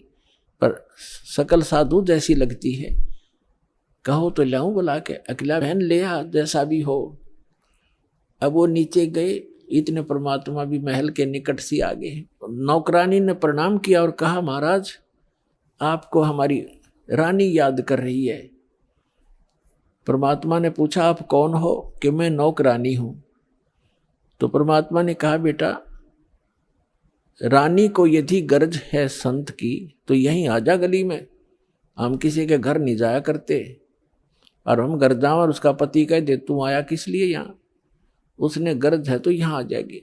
पर सकल साधु जैसी लगती है, कहो तो लाऊं बुला के, अकेला बहन ले आ जैसा भी हो। अब वो नीचे गए, इतने परमात्मा भी महल के निकट सी आ गए। नौकरानी ने प्रणाम किया और कहा महाराज आपको हमारी रानी याद कर रही है। परमात्मा ने पूछा आप कौन हो? कि मैं नौकरानी हूं। तो परमात्मा ने कहा बेटा रानी को यदि गरज है संत की तो यहीं आजा गली में, हम किसी के घर नहीं जाया करते, और हम घर जाओ और उसका पति कह दे तू आया किस लिए यहाँ, उसने गरज है तो यहाँ आ जाएगी।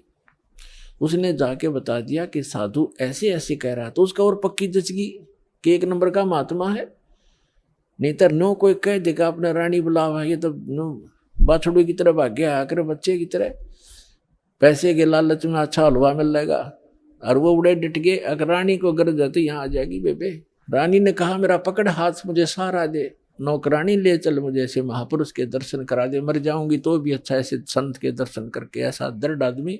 उसने जाके बता दिया कि साधु ऐसे ऐसे कह रहा, तो उसका और पक्की जचगी कि 1 नंबर का महात्मा है। नहीं तो नो कोई कह देगा अपना रानी बुलावा, ये तो बाछड़ू की तरह भाग्य आकर बच्चे की तरह पैसे के लालच में अच्छा हलवा मिल जाएगा, और वो उड़े डिट गए। अगर रानी को गरज है तो यहाँ आ जाएगी बेबे। रानी ने कहा मेरा पकड़ हाथ, मुझे सहारा दे, नौकरानी ले चल, मुझे ऐसे महापुरुष के दर्शन करा दे, मर जाऊंगी तो भी अच्छा ऐसे संत के दर्शन करके। ऐसा दर्द आदमी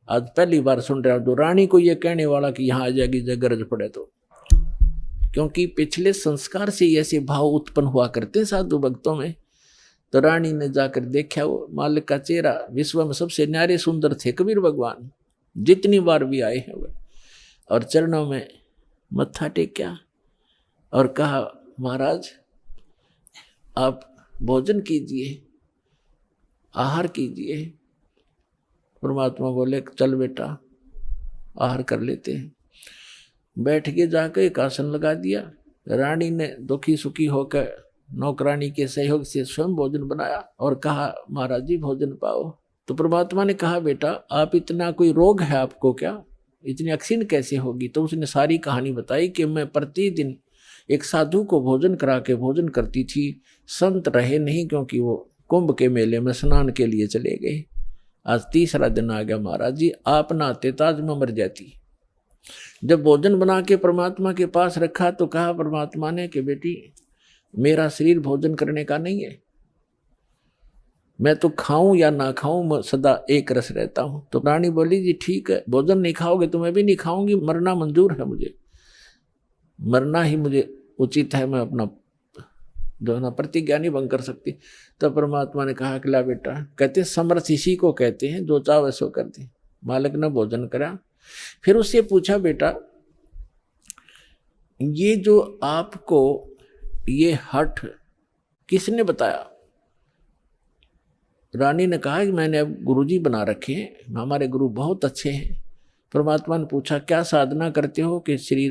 आज पहली बार सुन रहा हूं। तो रानी को ये कहने वाला कि यहाँ आ जाएगी जब गरज पड़े तो। क्योंकि पिछले संस्कार से ही ऐसे भाव उत्पन्न हुआ करते हैं साधु भक्तों में। तो रानी ने जाकर देखा, वो मालिक का चेहरा विश्व में सबसे न्यारे सुंदर थे कबीर भगवान, जितनी बार भी आए हैं वे, और चरणों में मत्था टेक्या और कहा, महाराज आप भोजन कीजिए, आहार कीजिए। परमात्मा बोले, चल बेटा आहार कर लेते हैं। बैठ के जाकर एक आसन लगा दिया। रानी ने दुखी सुखी होकर नौकरानी के सहयोग से स्वयं भोजन बनाया और कहा, महाराज जी भोजन पाओ। तो परमात्मा ने कहा, बेटा आप इतना कोई रोग है आपको क्या, इतनी अक्षीण कैसे होगी? तो उसने सारी कहानी बताई कि मैं प्रतिदिन एक साधु को भोजन करा के भोजन करती थी। संत रहे नहीं क्योंकि वो कुंभ के मेले में स्नान के लिए चले गए। आज तीसरा दिन आ गया महाराज जी, आप ना आते तो आज मैं मर जाती। जब भोजन बना के परमात्मा के पास रखा तो कहा परमात्मा ने कि बेटी मेरा शरीर भोजन करने का नहीं है, मैं तो खाऊं या ना खाऊं मैं सदा एक रस रहता हूं। तो रानी बोली, जी ठीक है, भोजन नहीं खाओगे तो मैं भी नहीं खाऊंगी, मरना मंजूर है मुझे, मरना ही मुझे उचित है, मैं अपना जो है ना प्रतिज्ञा नहीं भंग कर सकती। तो परमात्मा ने कहा कि ला बेटा, कहते समर्थ इसी को कहते हैं जो चाहे सो कर दे। मालिक ने भोजन करा, फिर उससे पूछा, बेटा ये जो आपको ये हठ किसने बताया? रानी ने कहा कि मैंने अब गुरुजी बना रखे हैं, हमारे गुरु बहुत अच्छे हैं। परमात्मा ने पूछा, क्या साधना करते हो? कि श्री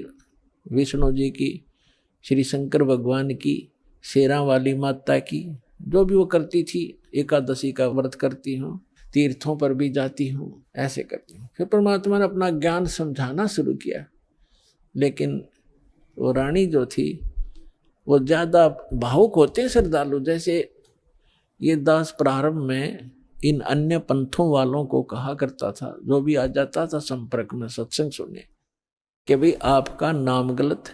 विष्णु जी की, श्री शंकर भगवान की, शेरा वाली माता की, जो भी वो करती थी, एकादशी का व्रत करती हूँ, तीर्थों पर भी जाती हूँ, ऐसे करती हूँ। फिर परमात्मा ने अपना ज्ञान समझाना शुरू किया, लेकिन वो रानी जो थी वो ज़्यादा भावुक होते हैं श्रद्धालु। जैसे ये दास प्रारंभ में इन अन्य पंथों वालों को कहा करता था, जो भी आ जाता था संपर्क में सत्संग सुनने, कि भाई आपका नाम गलत,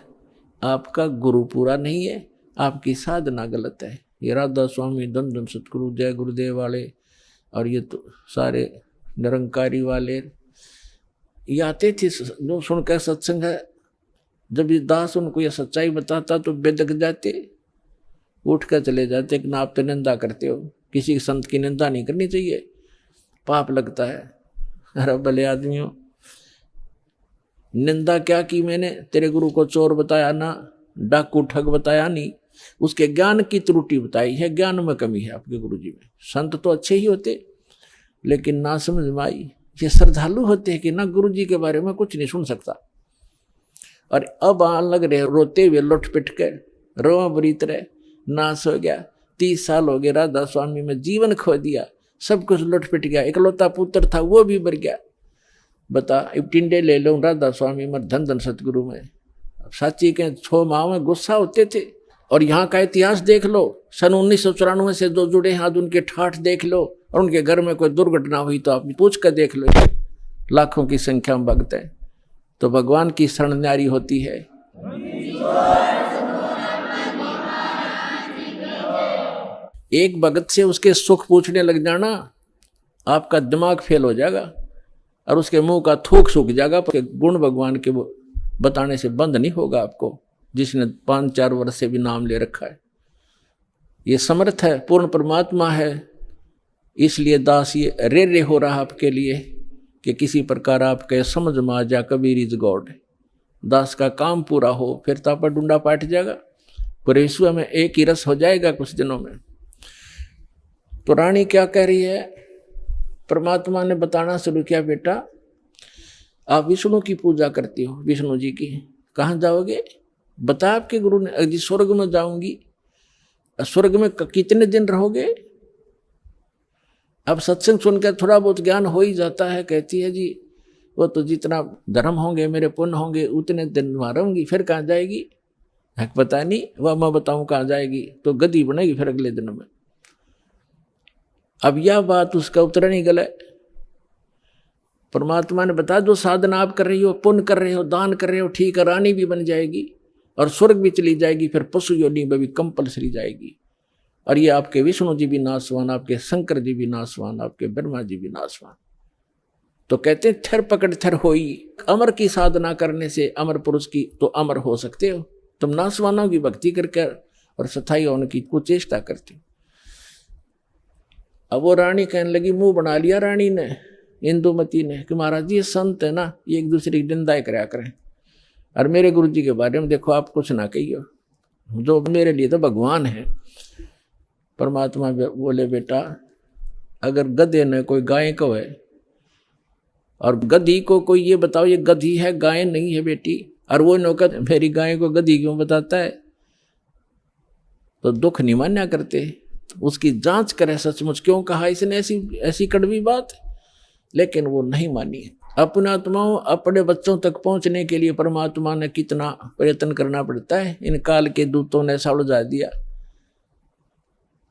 आपका गुरु पूरा नहीं है, आपकी साधना गलत है। ये राधा स्वामी, धन धन सतगुरु, जय गुरुदेव वाले और ये तो सारे निरंकारी वाले ये आते थे जो सुनकर सत्संग है। जब ये दास उनको ये सच्चाई बताता तो बेदक जाते, उठ कर चले जाते कि ना आप तो निंदा करते हो, किसी संत की निंदा नहीं करनी चाहिए, पाप लगता है। अरे भले आदमियों, निंदा क्या की मैंने? तेरे गुरु को चोर बताया ना, डाकू ठग बताया नहीं, उसके ज्ञान की त्रुटि बताई है, ज्ञान में कमी है आपके गुरुजी में। संत तो अच्छे ही होते लेकिन ना समझ में आई। ये श्रद्धालु होते हैं कि ना गुरुजी के बारे में कुछ नहीं सुन सकता, और अब आन लग रहे रोते हुए लुट पिट कर, रोआ बरीत रहे, नाश हो गया, 30 साल हो गए राधा स्वामी में जीवन खो दिया, सब कुछ लुट पिट गया, इकलौता पुत्र था वो भी मर गया। बता, अब टिंडे ले लो राधा स्वामी में, धन धन सतगुरु में। अब साची के 6 माह में गुस्सा होते थे। और यहाँ का इतिहास देख लो, सन 1994 से जो जुड़े हैं आज उनके ठाठ देख लो, और उनके घर में कोई दुर्घटना हुई तो आप पूछ कर देख लो, लाखों की संख्या में भक्त हैं। तो भगवान की शरण न्यारी होती है। एक भगत से उसके सुख पूछने लग जाना, आपका दिमाग फेल हो जाएगा और उसके मुंह का थूक सूख जाएगा, पर गुण भगवान के बताने से बंद नहीं होगा आपको, जिसने 5-4 वर्ष से भी नाम ले रखा है। ये समर्थ है, पूर्ण परमात्मा है, इसलिए दास ये रे हो रहा आपके लिए कि किसी प्रकार आपके समझ में आ जा कबीर इज गॉड। दास का काम पूरा हो, फिर तापा डूंडा पाट जाएगा, परमेश्वर में एक ही रस हो जाएगा कुछ दिनों में। तो रानी क्या कह रही है? परमात्मा ने बताना शुरू किया, बेटा आप विष्णु की पूजा करती हो, विष्णु जी की, कहाँ जाओगे? बता आपके गुरु ने, जी स्वर्ग में जाऊंगी। स्वर्ग में कितने दिन रहोगे? अब सत्संग सुनकर थोड़ा बहुत ज्ञान हो ही जाता है। कहती है जी वो तो जितना धर्म होंगे मेरे पुण्य होंगे उतने दिन वहाँ रहूंगी, फिर कहाँ जाएगी? पता नहीं, वह मैं बताऊं कहाँ जाएगी, तो गधी बनेगी फिर अगले दिन में। अब यह बात उसका उत्तर नहीं गला। परमात्मा ने बता, जो साधना आप कर रही हो, पुण्य कर रहे हो, दान कर रहे हो, ठीक है, रानी भी बन जाएगी और स्वर्ग भी चली जाएगी, फिर पशु योनि में भी कंपलसरी जाएगी। और ये आपके विष्णु जी भी नाशवान, आपके शंकर जी भी नाशवान, आपके ब्रह्मा जी भी नाशवान। तो कहते थर पकड़ थर होई, अमर की साधना करने से अमर पुरुष की तो अमर हो सकते हो, तुम नासवानों की भक्ति करके और स्थायी होने की कुचेष्टा करती। अब वो रानी कहने लगी, मुंह बना लिया रानी ने, इंदुमती ने, कि महाराज जी ये संत है ना, ये एक दूसरे की निंदा कराया करें, और मेरे गुरु जी के बारे में देखो आप कुछ ना कहियो, जो मेरे लिए तो भगवान है। परमात्मा बोले, बेटा अगर गधे ने कोई गाय को है और गधी को कोई ये बताओ ये गधी है गाय नहीं है बेटी, और वो नौकर मेरी गाय को गधी क्यों बताता है, तो दुख नहीं मान्या करते, उसकी जांच करे सचमुच क्यों कहा इसने ऐसी कड़वी बात। लेकिन वो नहीं मानी। अपने आत्माओं अपने बच्चों तक पहुंचने के लिए परमात्मा ने कितना प्रयत्न करना पड़ता है, इन काल के दूतों ने उलझा दिया।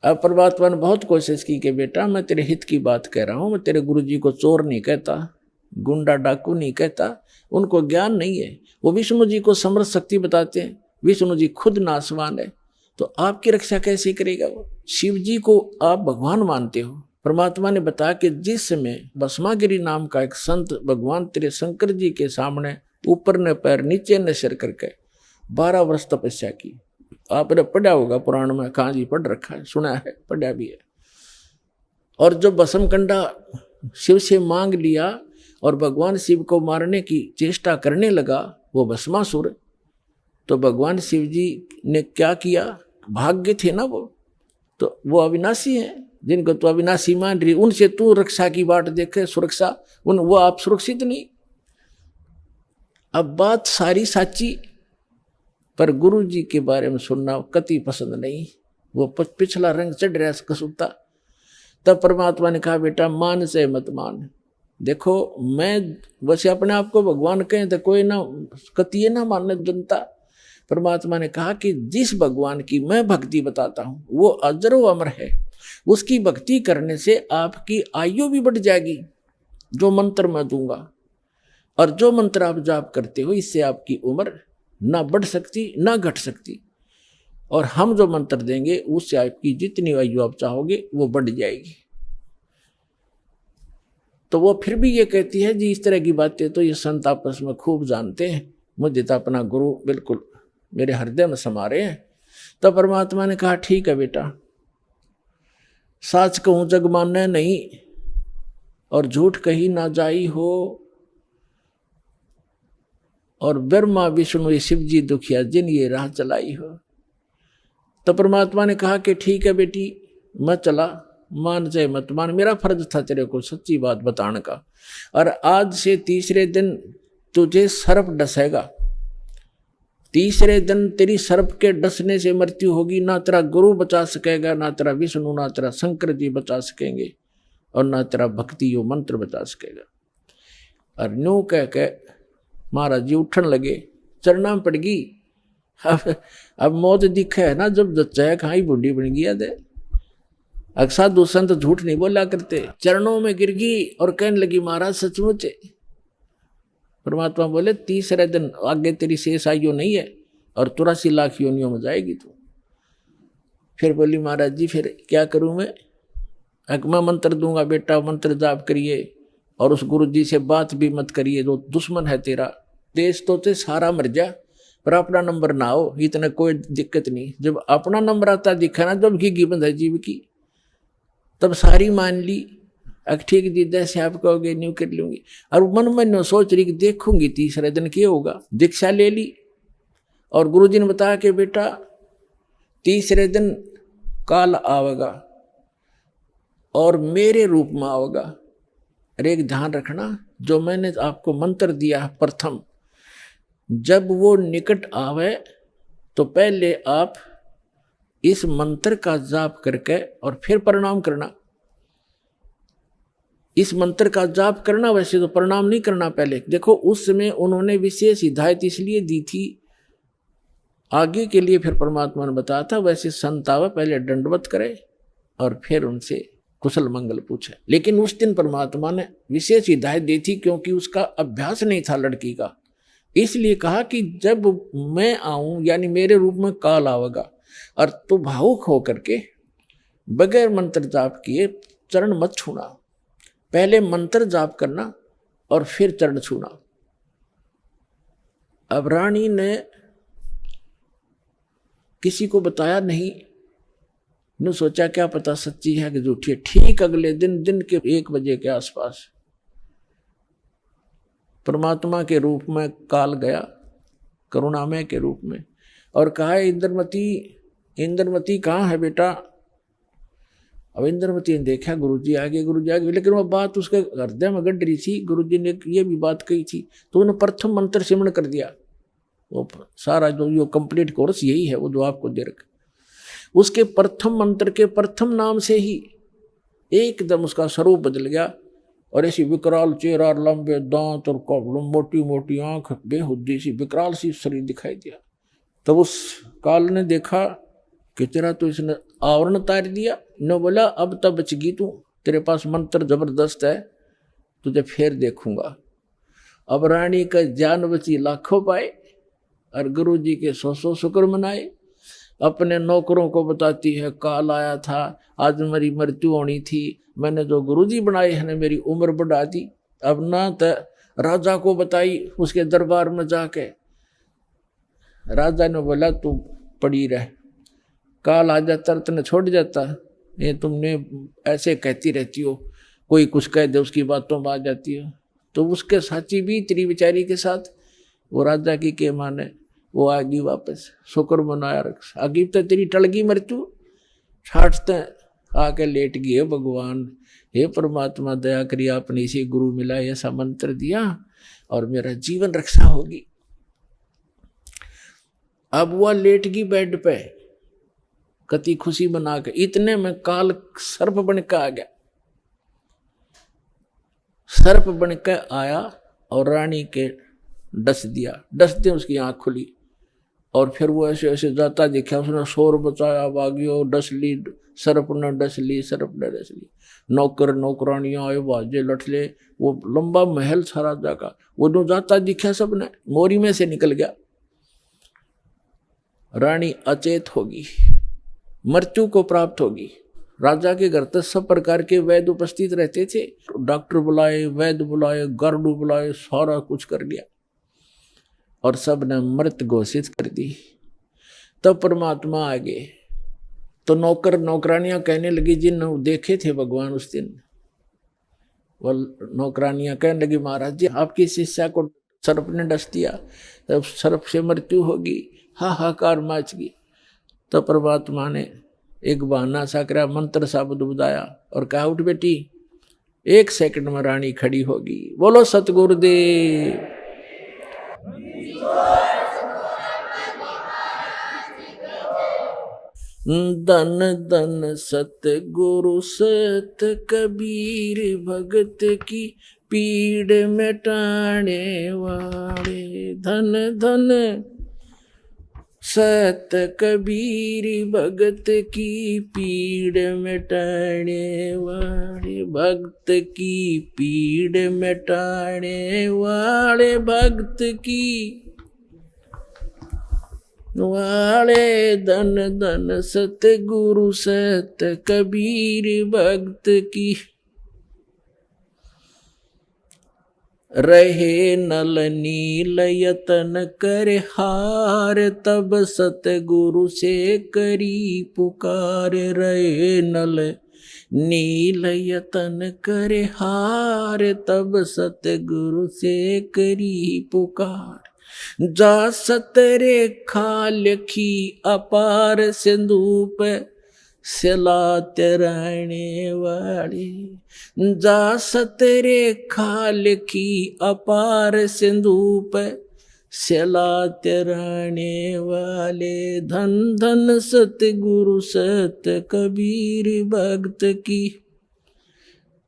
अब परमात्मा ने बहुत कोशिश की कि बेटा मैं तेरे हित की बात कह रहा हूं, मैं तेरे गुरु जी को चोर नहीं कहता, गुंडा डाकू नहीं कहता, उनको ज्ञान नहीं है, वो विष्णु जी को समर्थ शक्ति बताते हैं, विष्णु जी खुद नासवान है, तो आपकी रक्षा कैसे करेगा वो। शिव जी को आप भगवान मानते हो, परमात्मा ने बताया कि जिस समय भस्मागिरी नाम का एक संत भगवान तेरे शंकर जी के सामने ऊपर ने पैर नीचे ने सिर करके 12 वर्ष तपस्या की। आपने पढ़ा होगा पुराण में, कहाँ जी पढ़ रखा है, सुना है, पढ़ा भी है। और जो भस्म कंडा शिव से मांग लिया और भगवान शिव को मारने की चेष्टा करने लगा वो भस्मासुर, तो भगवान शिव जी ने क्या किया, भाग्य थे ना वो, तो वो अविनाशी हैं, जिनको तो अविनाशी मान रही, उनसे तू रक्षा की बाट देखे, सुरक्षा, वो आप सुरक्षित नहीं। अब बात सारी साची, पर गुरु जी के बारे में सुनना कति पसंद नहीं, वो पिछला रंग चढ़ रहा कसूता। तब परमात्मा ने कहा बेटा मान से मत मान, देखो मैं वैसे अपने आप को भगवान कहें तो कोई ना कतिये ना मानने जनता। परमात्मा ने कहा कि जिस भगवान की मैं भक्ति बताता हूँ वो अजरो अमर है, उसकी भक्ति करने से आपकी आयु भी बढ़ जाएगी, जो मंत्र मैं दूंगा, और जो मंत्र आप जाप करते हो इससे आपकी उम्र ना बढ़ सकती ना घट सकती, और हम जो मंत्र देंगे उससे आपकी जितनी आयु आप चाहोगे वो बढ़ जाएगी। तो वो फिर भी ये कहती है जी इस तरह की बातें तो ये संत आपस में खूब जानते हैं, मुझे तो अपना गुरु बिल्कुल मेरे हृदय में समा रहे हैं। तो परमात्मा ने कहा ठीक है बेटा, साच कहूं जग माने नहीं और झूठ कही ना जाई हो, और ब्रह्मा विष्णु शिव जी दुखिया जिन ये राह चलाई हो। तो परमात्मा ने कहा कि ठीक है बेटी मैं चला, मान जाए मत मान, मेरा फर्ज था तेरे को सच्ची बात बताने का, और आज से तीसरे दिन तुझे सर्प डसेगा, तीसरे दिन तेरी सर्प के डसने से मृत्यु होगी, ना तेरा गुरु बचा सकेगा, ना तेरा विष्णु, ना तेरा शंकर जी बचा सकेंगे, और ना तेरा भक्ति यो मंत्र बचा सकेगा। और न्यू कह के महाराज जी उठन लगे, चरना पड़ गई। अब मौत दिखे है ना, जब जच्चा खाई बूढ़ी बन गया दे। साधु संत झूठ नहीं बोला करते, चरणों में गिर गई और कहने लगी महाराज सचमुच। परमात्मा बोले तीसरे दिन आगे तेरी शेष आयु नहीं है और 83 लाख योनियों में जाएगी तू। फिर बोली महाराज जी फिर क्या करूं मैं मंत्र दूंगा बेटा, मंत्र जाप करिए और उस गुरु जी से बात भी मत करिए, जो दुश्मन है तेरा। देश तो ते सारा मर जा पर अपना नंबर ना हो, इतना कोई दिक्कत नहीं। जब अपना नंबर आता दिखा ना, जब घी बंद है जीव की, तब सारी मान ली। ठीक जी जैसे आप कहोगे न्यू कर लूंगी, और मन में सोच रही कि देखूंगी तीसरे दिन क्या होगा। दीक्षा ले ली और गुरुजी ने बताया कि बेटा तीसरे दिन काल आवेगा और मेरे रूप में आवेगा। अरे एक ध्यान रखना, जो मैंने आपको मंत्र दिया प्रथम, जब वो निकट आवे तो पहले आप इस मंत्र का जाप करके और फिर प्रणाम करना। इस मंत्र का जाप करना, वैसे तो प्रणाम नहीं करना पहले। देखो उस समय उन्होंने विशेष हिदायत इसलिए दी थी आगे के लिए, फिर परमात्मा ने बताया था वैसे संत आवे पहले दंडवत करे और फिर उनसे कुशल मंगल पूछे। लेकिन उस दिन परमात्मा ने विशेष हिदायत दी थी क्योंकि उसका अभ्यास नहीं था लड़की का, इसलिए कहा कि जब मैं आऊं यानी मेरे रूप में काल आवेगा और तू भावुक होकर के बगैर मंत्र जाप किए चरण मत छूना, पहले मंत्र जाप करना और फिर चरण छूना। अब रानी ने किसी को बताया नहीं। ने सोचा क्या पता सच्ची है कि झूठी है। ठीक अगले दिन के 1 बजे के आसपास परमात्मा के रूप में काल गया, करुणामय के रूप में, और कहा इंद्रमती कहाँ है बेटा। अब इंद्रमती ने देखा गुरुजी आगे, लेकिन वह बात उसके हृदय में गड़ रही थी। गुरुजी ने ये भी बात कही थी, तो उन्होंने प्रथम मंत्र सिमरण कर दिया। वो सारा जो कंप्लीट कोर्स यही है, वो जो आपको दे रखा, उसके प्रथम मंत्र के प्रथम नाम से ही एकदम उसका स्वरूप बदल गया। और ऐसी विकराल चेहरा, लंबे दांत और मोटी मोटी आंख, बेहुद्दी सी विकराल सी शरीर दिखाई दिया। तब उस काल ने देखा कि तेरा तो इसने आवरण उतार दिया। न बोला अब तब बचगी तू, तेरे पास मंत्र जबरदस्त है, तुझे फिर देखूंगा। अब रानी का जान बची लाखों पाए और गुरु जी के 100 शुक्र मनाए। अपने नौकरों को बताती है काल आया था, आज मेरी मृत्यु होनी थी, मैंने जो गुरुजी बनाए हैं मेरी उम्र बढ़ा दी। अब ना तो राजा को बताई उसके दरबार में जाके। राजा ने बोला तू पड़ी रह, काल आ जाता तने छोड़ जाता, ये तुमने ऐसे कहती रहती हो, कोई कुछ कह दे उसकी बातों में आ जाती हो। तो उसके साची भी तेरी बेचारी के साथ वो राजा की के माने वो आगी वापस, शुक्र मनाया रख। आगी तो तेरी टल गई मृत्यु, छाटते आके लेट गई। है भगवान, हे परमात्मा दया करिए, आपने इसे गुरु मिला, ऐसा मंत्र दिया और मेरा जीवन रक्षा होगी। अब वह लेट गई बेड पे कति खुशी बना के। इतने में काल सर्प बन के आ गया। सर्प बन के आया और रानी के डस दिया। डसते उसकी आंख खुली और फिर वो ऐसे ऐसे जाता दिखा। उसने शोर बचाया, भागियो, डस ली, सर्प ने डस ली, सर्प ने डस ली। नौकर नौकरानियां आए, बाजे लठले, वो लंबा महल था राजा का, वो जो जाता दिखा सबने, मोरी में से निकल गया। रानी अचेत होगी, मृत्यु को प्राप्त होगी। राजा के घर तक सब प्रकार के वैद्य उपस्थित रहते थे। डॉक्टर बुलाए, वैद्य बुलाए, गार्डू बुलाए, सारा कुछ कर लिया और सब ने मृत घोषित कर दी। तब परमात्मा आ गए तो नौकर नौकरानियां कहने लगी, जिन देखे थे भगवान उस दिन, वो नौकरानियां कहने लगी महाराज जी आपकी शिष्या को सर्प ने डस दिया, तब सर्प से मृत्यु होगी। हाहाकार मच गई। तो परमात्मा ने एक बहाना सा करा, मंत्र सा बुदाया और कहा उठ बेटी, 1 सेकंड में रानी खड़ी होगी। बोलो सतगुरुदेव। धन धन सतगुरु सत कबीर, भगत की पीड़ मिटाने वाले। धन धन सत कबीर, भगत की पीड़ मिटाने वाले। भक्त की पीड़ मिटाने वाले, भक्त की वाले। धन धन सतगुरु सत कबीर, भक्त की रहे नल नील यतन कर हार, तब सतगुरु से करी पुकार। रहे नल नील यतन कर हार, तब सतगुरु से करी पुकार। जा सतरे खालखी अपार, सिंधु पे सिलात रहने वाली। जा सतरे खालखी अपार, सिंधु पे सिलात रहने वाले। धन धन सतगुरु सत कबीर, भक्त की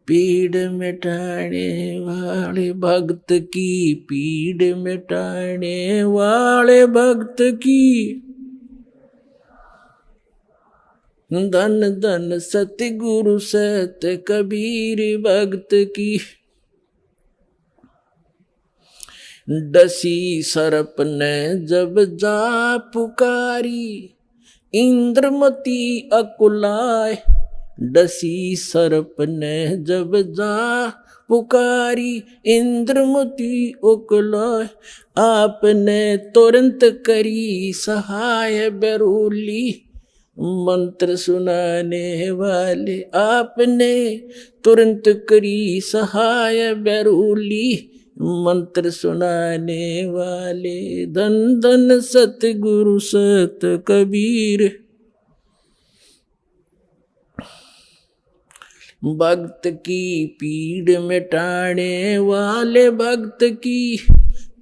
पीड़ मिटाने वाले। भक्त की पीड़ मिटाने वाले, भक्त की। धन धन सतगुरु सत कबीर, भक्त की। डसी सर्प ने जब जा पुकारी, इंद्रमती अकुलाए। डसी सर्प ने जब जा पुकारी इंद्रमती उकलाए, आपने तुरंत करी सहाय बेरुली, मंत्र सुनाने वाले आपने तुरंत करी सहाय बेरुली, मंत्र सुनाने वाले। धन धन सतगुरु सत कबीर, भक्त की पीड़ मिटाने वाले, भक्त की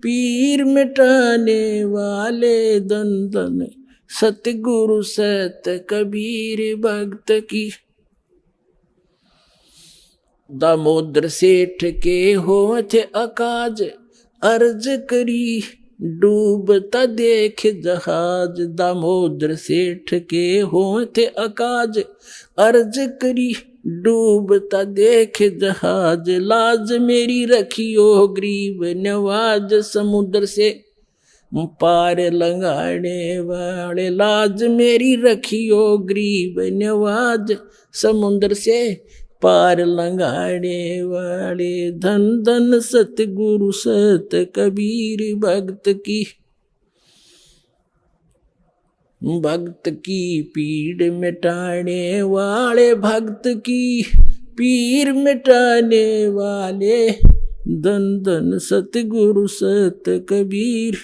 पीर मिटाने वाले। धन धन सतगुरु सत कबीर, भक्त की। दामोदर सेठ के होठ अकाज, अर्ज करी डूबता देख जहाज। दामोदर सेठ के होठ अकाज, अर्ज करी डूबता देख जहाज। लाज मेरी रखियो गरीब नवाज, समुद्र से पार लंघाने वाले। लाज मेरी रखियो गरीब नवाज, समुद्र से पार लंघाने वाले। धन धन सतगुरु सत कबीर, भक्त की भक्त की पीड़ मिटाने वाले, भक्त की पीर मिटाने वाले। धन धन सतगुरु सत कबीर।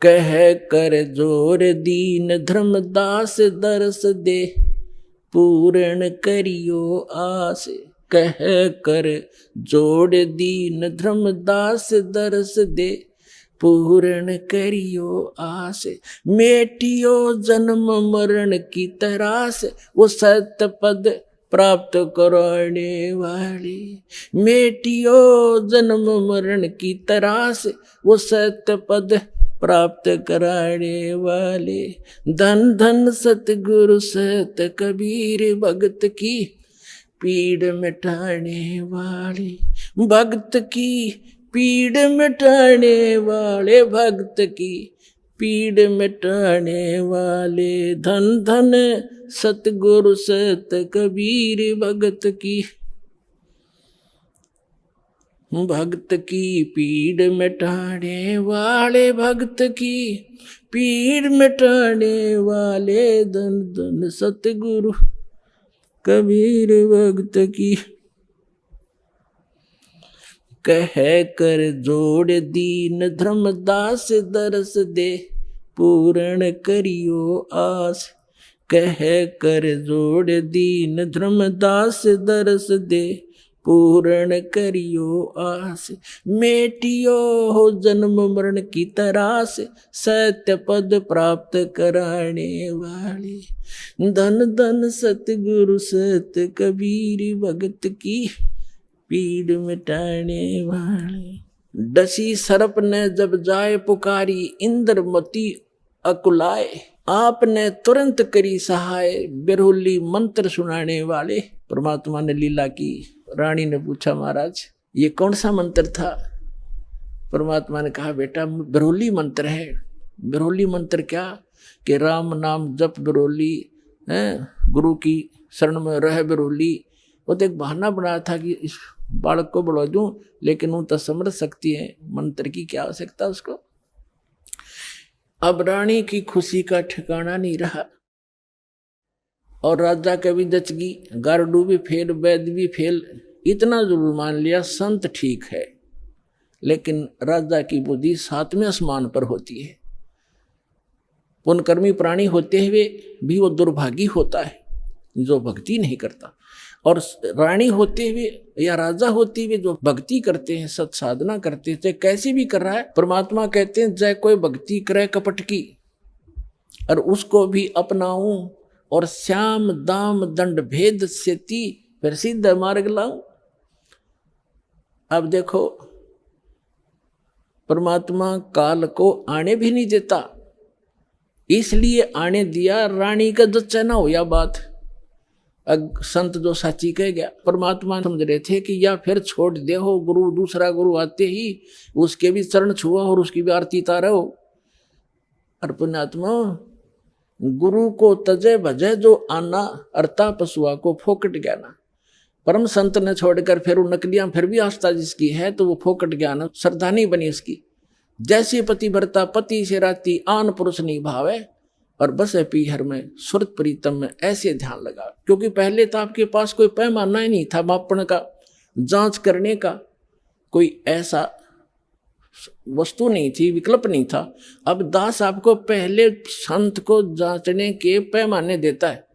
कह कर जोर दीन धर्मदास, दरस दे पूर्ण करियो आस। कह कर जोड़ दीन धर्मदास, दरस दे पूर्ण करियो आस। मेटियो जन्म मरण की तरास, वो सत्य पद प्राप्त कराने वाली। मेटियो जन्म मरण की तरास, वो सत्य पद प्राप्त कराने वाले। धन धन सतगुरु सत कबीर, भक्त की पीड़ मिटाने वाले। भक्त की पीड़ मिटाने वाले, भक्त की पीड़ मिटाने वाले। धन धन सतगुरु सत कबीर, भक्त की भक्त की पीड़ मिटाने वाले, भक्त की पीड़ मिटाने वाले। धन धन सतगुरु कबीर, भक्त की। कह कर जोड़ दीन धर्मदास, दरस दे पूर्ण करियो आस। कह कर जोड़ दीन धर्मदास, दरस दे पूर्ण करियो आस। मेटियो हो जन्म मरण की तरास, सत्य पद प्राप्त कराने वाले। धन धन सतगुरु सत कबीर, भक्त की पीड़ मिटाने वाले। डसी सर्प ने जब जाए पुकारी, इंद्रमती अकुलाए। आपने तुरंत करी सहाय, बिरहुली मंत्र सुनाने वाले। परमात्मा ने लीला की। रानी ने पूछा, महाराज ये कौन सा मंत्र था? परमात्मा ने कहा, बेटा बिरहुली मंत्र है। बिरहुली मंत्र क्या? कि राम नाम जप बिरहुली, गुरु की शरण में रह बिरहुली। वो तो एक बहाना बनाया था कि इस बालक को बढ़ा दूं, लेकिन वो तो समझ सकती है, मंत्र की क्या आवश्यकता उसको। अब रानी की खुशी का ठिकाना नहीं रहा और राजा का भी दचगी, गारडू भी फेल, वैद्य भी फेल। इतना जरूर मान लिया संत ठीक है, लेकिन राजा की बुद्धि 7वें आसमान पर होती है। पुण्यकर्मी प्राणी होते हुए भी वो दुर्भागी होता है जो भक्ति नहीं करता, और रानी होते हुए या राजा होते हुए जो भक्ति करते हैं, सत साधना करते हैं, चाहे कैसी भी कर रहा है। परमात्मा कहते हैं, चाहे कोई भक्ति करे कपट की और उसको भी अपनाऊं, और श्याम दाम दंड भेद से ती फिर सिद्ध मार्ग लाऊं। अब देखो, परमात्मा काल को आने भी नहीं देता, इसलिए आने दिया रानी का जो चना हो या बात। संत जो साची कह गया, परमात्मा समझ रहे थे कि या फिर छोड़ दे हो गुरु, दूसरा गुरु आते ही उसके भी चरण छुआ और उसकी भी आरती तारो। और पुण्यात्मा गुरु को तजे भजे जो आना, अर्ता पशुआ को फोकट ज्ञाना। परम संत ने छोड़कर फिर वो नकलियां फिर भी आस्था जिसकी है तो वो फोकट ज्ञान श्रद्धा नहीं बनी उसकी। जैसे पति भरता पति से राती, आन पुरुष नहीं भावे, और बस है पीहर में सुरत प्रीतम में, ऐसे ध्यान लगा। क्योंकि पहले तो आपके पास कोई पैमाना ही नहीं था मापन का, जांच करने का कोई ऐसा वस्तु नहीं थी, विकल्प नहीं था। अब दास आपको पहले संत को जांचने के पैमाने देता है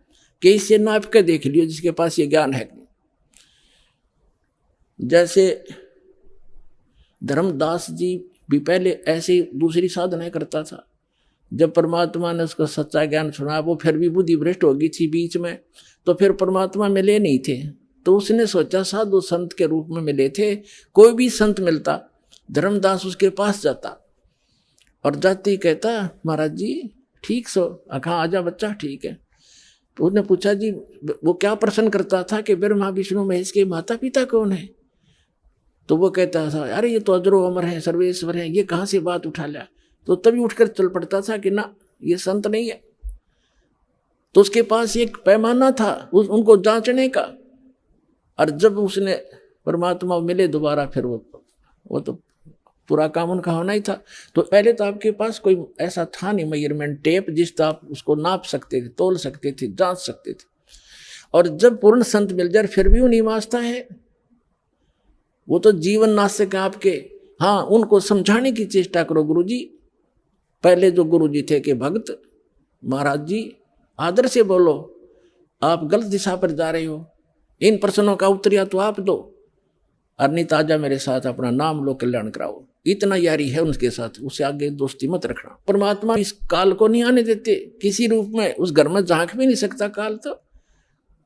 कि इससे नाप के देख लियो जिसके पास ये ज्ञान है। जैसे धर्मदास जी भी पहले ऐसे दूसरी साधनाएं करता था। जब परमात्मा ने उसको सच्चा ज्ञान सुना, वो फिर भी बुद्धि भ्रष्ट हो गई थी बीच में, तो फिर परमात्मा मिले नहीं थे। तो उसने सोचा साधु संत के रूप में मिले थे, कोई भी संत मिलता धर्मदास उसके पास जाता और जाते ही कहता महाराज जी ठीक सो, कहाँ आजा बच्चा ठीक है। तो उसने पूछा जी वो क्या प्रश्न करता था कि ब्रह्मा विष्णु महेश के माता पिता कौन है। तो वो कहता था अरे ये तो अजरो अमर है, सर्वेश्वर है, ये कहाँ से बात उठा लिया। तो तभी उठकर चल पड़ता था कि ना ये संत नहीं है। तो उसके पास एक पैमाना था उनको जांचने का। और जब उसने परमात्मा मिले दोबारा, फिर वो तो पूरा काम उनका होना ही था। तो पहले तो आपके पास कोई ऐसा था नहीं मेजरमेंट टेप जिससे आप उसको नाप सकते थे, तोल सकते थे, जांच सकते थे। और जब पूर्ण संत मिल जाए फिर भी वो नहीं वास्ता है, वो तो जीवन नाशक है आपके। हाँ, उनको समझाने की चेष्टा करो गुरुजी। पहले जो गुरुजी थे कि भक्त महाराज जी आदर से बोलो, आप गलत दिशा पर जा रहे हो, इन प्रश्नों का उत्तर तो आप दो, और नहीं ताजा मेरे साथ अपना नाम लो, कल्याण कराओ। इतना यारी है उनके साथ, उससे आगे दोस्ती मत रखना। परमात्मा इस काल को नहीं आने देते किसी रूप में, उस घर में झांक भी नहीं सकता काल। तो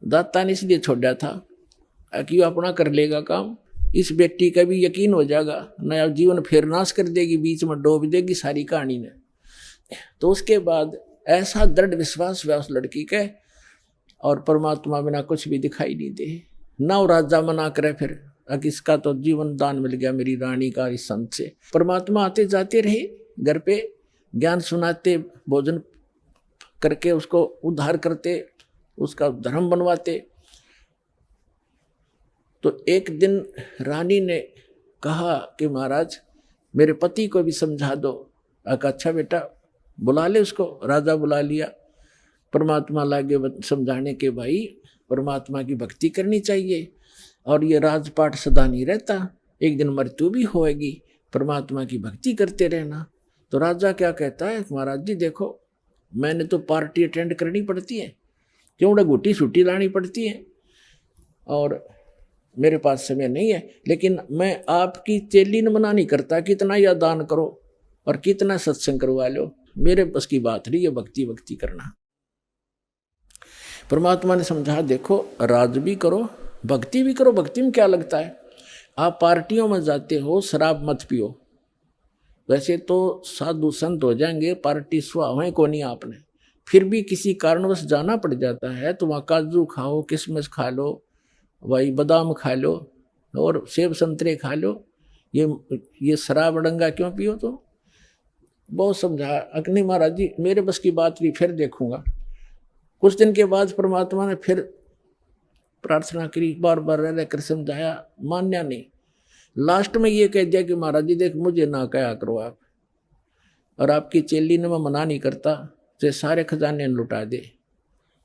दाता ने इसलिए छोड़ा था कि अपना कर लेगा काम। इस बेटी का भी यकीन हो जाएगा, नया जीवन फिर नाश कर देगी, बीच में डोब देगी सारी कहानी ने। तो उसके बाद ऐसा दृढ़ विश्वास हुआ उस लड़की के, और परमात्मा बिना कुछ भी दिखाई नहीं दे। ना राजा मना करे फिर इसका तो जीवन दान मिल गया मेरी रानी का इस संत से। परमात्मा आते जाते रहे घर पे, ज्ञान सुनाते, भोजन करके उसको उद्धार करते, उसका धर्म बनवाते। तो एक दिन रानी ने कहा कि महाराज मेरे पति को भी समझा दो। अच्छा बेटा बुला ले उसको। राजा बुला लिया। परमात्मा लागे समझाने के भाई परमात्मा की भक्ति करनी चाहिए, और ये राजपाट सदा नहीं रहता, एक दिन मृत्यु भी होएगी, परमात्मा की भक्ति करते रहना। तो राजा क्या कहता है, महाराज जी देखो मैंने तो पार्टी अटेंड करनी पड़ती है, क्यों घुटी छुट्टी लानी पड़ती है, और मेरे पास समय नहीं है। लेकिन मैं आपकी चेली न मना नहीं करता, कितना या दान करो और कितना सत्संग करवा लो, मेरे बस की बात नहीं है भक्ति करना। परमात्मा ने समझा देखो राज भी करो भक्ति भी करो। भक्ति में क्या लगता है, आप पार्टियों में जाते हो, शराब मत पियो। वैसे तो साधु संत हो जाएंगे, पार्टी सुहावें को नहीं आपने, फिर भी किसी कारणवश जाना पड़ जाता है तो वहाँ काजू खाओ, किशमिश खा लो, भाई बादाम खा लो और सेब संतरे खा लो। ये शराब डंगा क्यों पियो। तो बहुत समझा, अग्नि महाराज जी मेरे बस की बात भी, फिर देखूंगा। कुछ दिन के बाद परमात्मा ने फिर प्रार्थना करी, बार बार रह कर समझाया, मान्या नहीं। लास्ट में ये कह दिया कि महाराज जी देख मुझे ना कहा करो आप, और आपकी चेली ने मैं मना नहीं करता, तो सारे खजाने लुटा दे,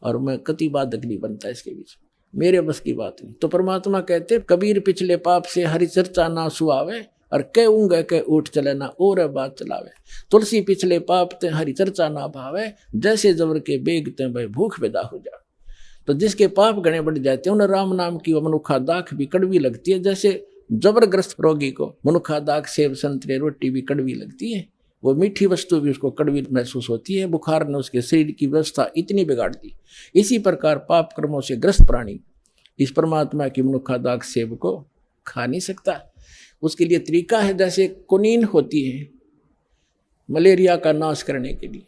और मैं कति बाधक नहीं बनता इसके बीच, मेरे बस की बात नहीं। तो परमात्मा कहते कबीर पिछले पाप से हरि चर्चा ना सुहावे, और कह ऊँगे कह उठ चले ना और बात चलावे। तुलसी पिछले पाप ते हरि चर्चा ना भावे, जैसे जबर के बेग ते भाई भूख पैदा हो जा। तो जिसके पाप गणे बढ़ जाते हैं उन्हें राम नाम की मनुखा दाख भी कड़वी लगती है। जैसे जबरग्रस्त रोगी को मनुखा दाख सेब संतरे रोटी भी कड़वी लगती है, वो मीठी वस्तु भी उसको कड़वी महसूस होती है। बुखार ने उसके शरीर की व्यवस्था इतनी बिगाड़ दी। इसी प्रकार पाप कर्मों से ग्रस्त प्राणी इस परमात्मा की मनुखा दाख सेब को खा नहीं सकता। उसके लिए तरीका है, जैसे कुनीन होती है मलेरिया का नाश करने के लिए,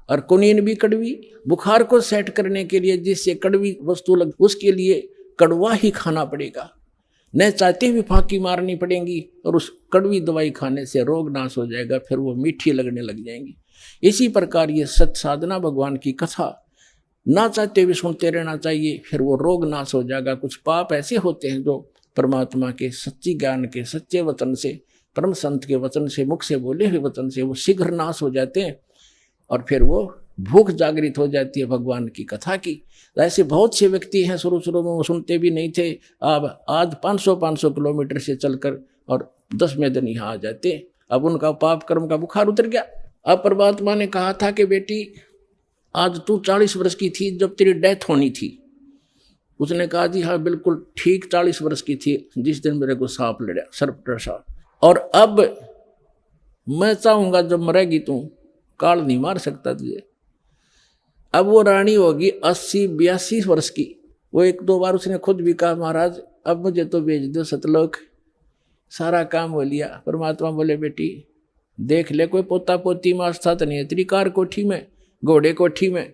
और कुनीन भी कड़वी, बुखार को सेट करने के लिए जिससे कड़वी वस्तु लग, उसके लिए कड़वा ही खाना पड़ेगा, न चाहते हुए फांकी मारनी पड़ेगी, और उस कड़वी दवाई खाने से रोग नाश हो जाएगा, फिर वो मीठी लगने लग जाएंगी। इसी प्रकार ये सत साधना भगवान की कथा ना चाहते हुए सुनते रहना चाहिए, फिर वो रोग नाश हो जाएगा। कुछ पाप ऐसे होते हैं जो परमात्मा के सच्ची ज्ञान के सच्चे वचन से, परम संत के वचन से, मुख से बोले हुए वचन से वो शीघ्र नाश हो जाते हैं और फिर वो भूख जागृत हो जाती है भगवान की कथा की। ऐसे बहुत से व्यक्ति हैं शुरू शुरू में वो सुनते भी नहीं थे, अब आज 500 किलोमीटर से चलकर और 10वें दिन यहाँ आ जाते हैं। अब उनका पाप कर्म का बुखार उतर गया। अब परमात्मा ने कहा था कि बेटी आज तू 40 वर्ष की थी जब तेरी डेथ होनी थी। उसने कहा जी हाँ बिल्कुल ठीक 40 वर्ष की थी जिस दिन मेरे को सांप लड़ा, सर्प डसा। और अब मैं चाहूंगा जब मरेगी तू, काल नहीं मार सकता तुझे। अब वो रानी होगी 80-82 वर्ष की। वो 1-2 बार उसने खुद भी कहा महाराज अब मुझे तो भेज दो सतलोक, सारा काम हो लिया। परमात्मा बोले बेटी देख ले कोई पोता पोती में आस्था तो नहीं है तेरी, कार कोठी में, घोड़े कोठी में,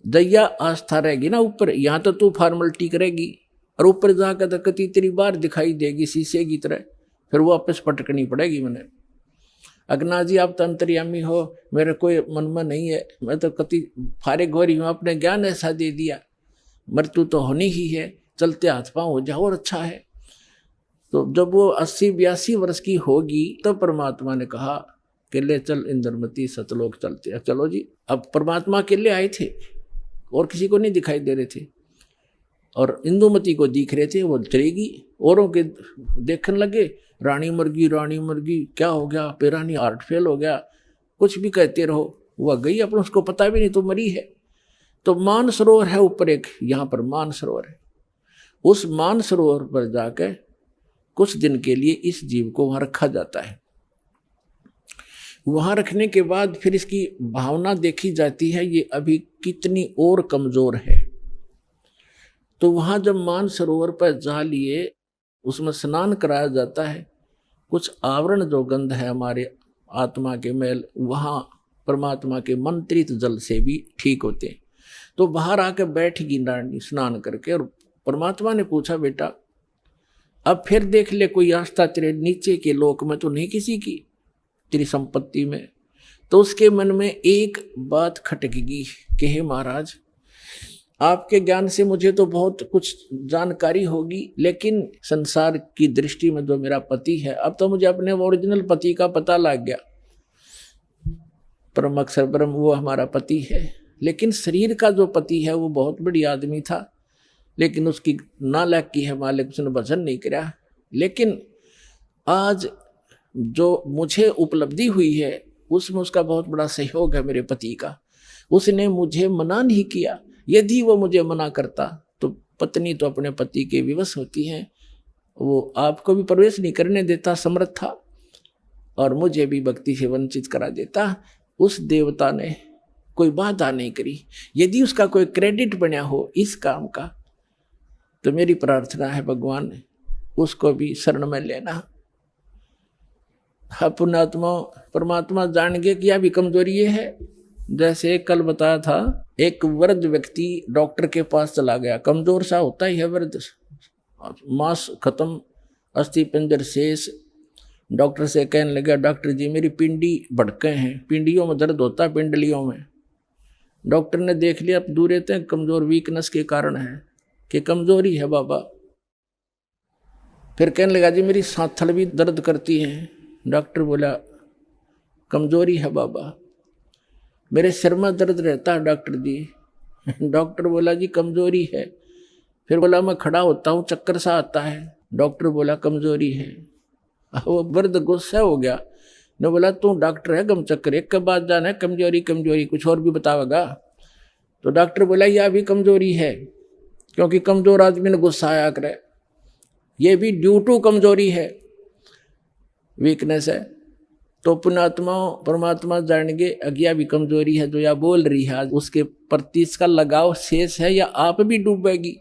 दैया आस्था रहेगी ना ऊपर। यहाँ तो तू फॉर्मलिटी करेगी और ऊपर जाकर तो कति तेरी बार दिखाई देगी शीशे की तरह, फिर वो वापस पटकनी पड़ेगी। मैंने अगना जी आप तो अंतर्यामी हो, मेरे कोई मन में नहीं है, मैं तो कति फारे गोरी हूँ, अपने ज्ञान ऐसा दे दिया, मृत्यु तो होनी ही है, चलते हाथ पाँव हो जाओ और अच्छा है। तो जब वो 80-82 वर्ष की होगी तो परमात्मा ने कहा कि ले चल इंद्रमती सतलोक चलते हैं। चलो जी। अब परमात्मा अकेले आए थे और किसी को नहीं दिखाई दे रहे थे और इंदुमती को दिख रहे थे, वो चलेगी। औरों के देखने लगे रानी मर गई, क्या हो गया, पेरानी हार्ट फेल हो गया, कुछ भी कहते रहो, वह गई अपन उसको पता भी नहीं तो मरी है। तो मान सरोवर है ऊपर एक, यहाँ पर मान सरोवर है, उस मान सरोवर पर जाकर कुछ दिन के लिए इस जीव को वहां रखा जाता है। वहां रखने के बाद फिर इसकी भावना देखी जाती है ये अभी कितनी और कमजोर है। तो वहां जब मान सरोवर पर जा लिए उसमें स्नान कराया जाता है। कुछ आवरण जो गंध है हमारे आत्मा के मैल, वहां परमात्मा के मंत्रित जल से भी ठीक होते हैं। तो बाहर आकर बैठगी रानी स्नान करके और परमात्मा ने पूछा बेटा अब फिर देख ले कोई आस्था तेरे नीचे के लोक में तो नहीं किसी की, तेरी संपत्ति में। तो उसके मन में एक बात खटकेगी कि हे महाराज आपके ज्ञान से मुझे तो बहुत कुछ जानकारी होगी, लेकिन संसार की दृष्टि में जो मेरा पति है, अब तो मुझे अपने ओरिजिनल पति का पता लग गया। परम अक्षर ब्रह्म वो हमारा पति है, लेकिन शरीर का जो पति है वो बहुत बड़ी आदमी था, लेकिन उसकी नालायकी है मालिक, उसने भजन नहीं किया। लेकिन आज जो मुझे उपलब्धि हुई है उसमें उसका बहुत बड़ा सहयोग है मेरे पति का। उसने मुझे मना नहीं किया, यदि वो मुझे मना करता तो पत्नी तो अपने पति के विवश होती हैं, वो आपको भी प्रवेश नहीं करने देता समर्थ था और मुझे भी भक्ति से वंचित करा देता। उस देवता ने कोई बाधा नहीं करी। यदि उसका कोई क्रेडिट बना हो इस काम का तो मेरी प्रार्थना है भगवान उसको भी शरण में लेना। पुण्यात्मा परमात्मा जान गए कि यह भी कमजोरी ये है। जैसे कल बताया था एक वृद्ध व्यक्ति डॉक्टर के पास चला गया, कमजोर सा होता ही है वृद्ध, मांस खत्म, अस्थि पिंजर शेष। डॉक्टर से कहने लगा डॉक्टर जी मेरी पिंडी भड़के हैं, पिंडियों में दर्द होता है, पिंडलियों में। डॉक्टर ने देख लिया अब दूर रहते हैं, कमजोर वीकनेस के कारण है कि कमजोरी है बाबा। फिर कहने लगा जी मेरी सांथड़ भी दर्द करती है। डॉक्टर बोला कमजोरी है बाबा। मेरे सिर में दर्द रहता है डॉक्टर जी। डॉक्टर बोला जी कमजोरी है। फिर बोला मैं खड़ा होता हूँ चक्कर सा आता है। डॉक्टर बोला कमजोरी है। वो वृद्ध गुस्सा हो गया ने बोला तू डॉक्टर है गम चक्कर एक के बाद जाना है, कमजोरी कमजोरी कुछ और भी बतावेगा। तो डॉक्टर बोला यह भी कमजोरी है, क्योंकि कमजोर आदमी ने गुस्सा आया करे, ये भी ड्यू टू कमजोरी है, वीकनेस है। तो पुण्यात्मा परमात्मा जानेंगे अज्ञा भी कमजोरी है जो या बोल रही है, उसके प्रति इसका लगाव शेष है या आप भी डूबेगी।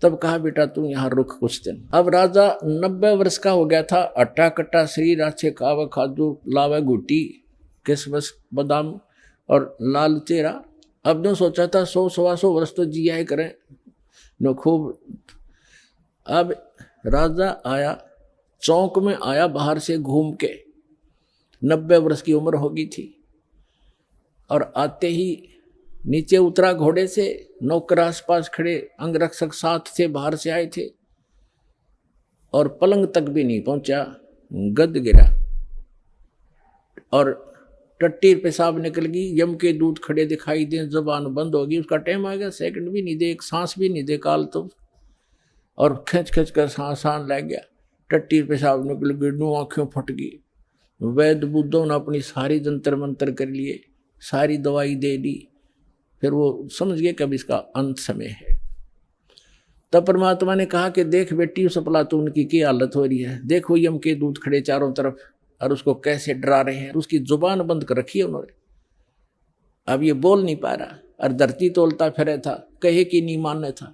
तब कहा बेटा तू यहाँ रुक कुछ दिन। अब राजा 90 वर्ष का हो गया था, अट्टा कट्टा शरीर, अच्छे खावे खादू लावे गुटी किसमस बादाम और लाल चेहरा। अब ने सोचा था 100-125 वर्ष तो जिया ही करें न खूब। अब राजा आया, चौक में आया बाहर से घूम के, 90 वर्ष की उम्र होगी थी। और आते ही नीचे उतरा घोड़े से, नौकर आसपास खड़े, अंगरक्षक साथ थे, बाहर से आए थे, और पलंग तक भी नहीं पहुंचा, गद गिरा और टट्टी पेशाब निकल गई। यम के दूत खड़े दिखाई दे, जबान बंद हो गई, उसका टाइम आ गया, सेकंड भी नहीं दे, एक सांस भी नहीं दे काल तो, और खिंच खिंच कर सांस लग गया, टट्टी पेशाब निकल गई, आंखें फट गई। वैद्य बुद्धों ने अपनी सारी जंतर मंतर कर लिए, सारी दवाई दे दी, फिर वो समझ गए कि अब इसका अंत समय है। तब परमात्मा ने कहा कि देख बेटी उस अफलातून की क्या हालत हो रही है, देखो यम के दूत खड़े चारों तरफ और उसको कैसे डरा रहे हैं, उसकी जुबान बंद कर रखी है उन्होंने, अब ये बोल नहीं पा रहा, और धरती तोलता फिरे था, कहे कि नहीं मानने था।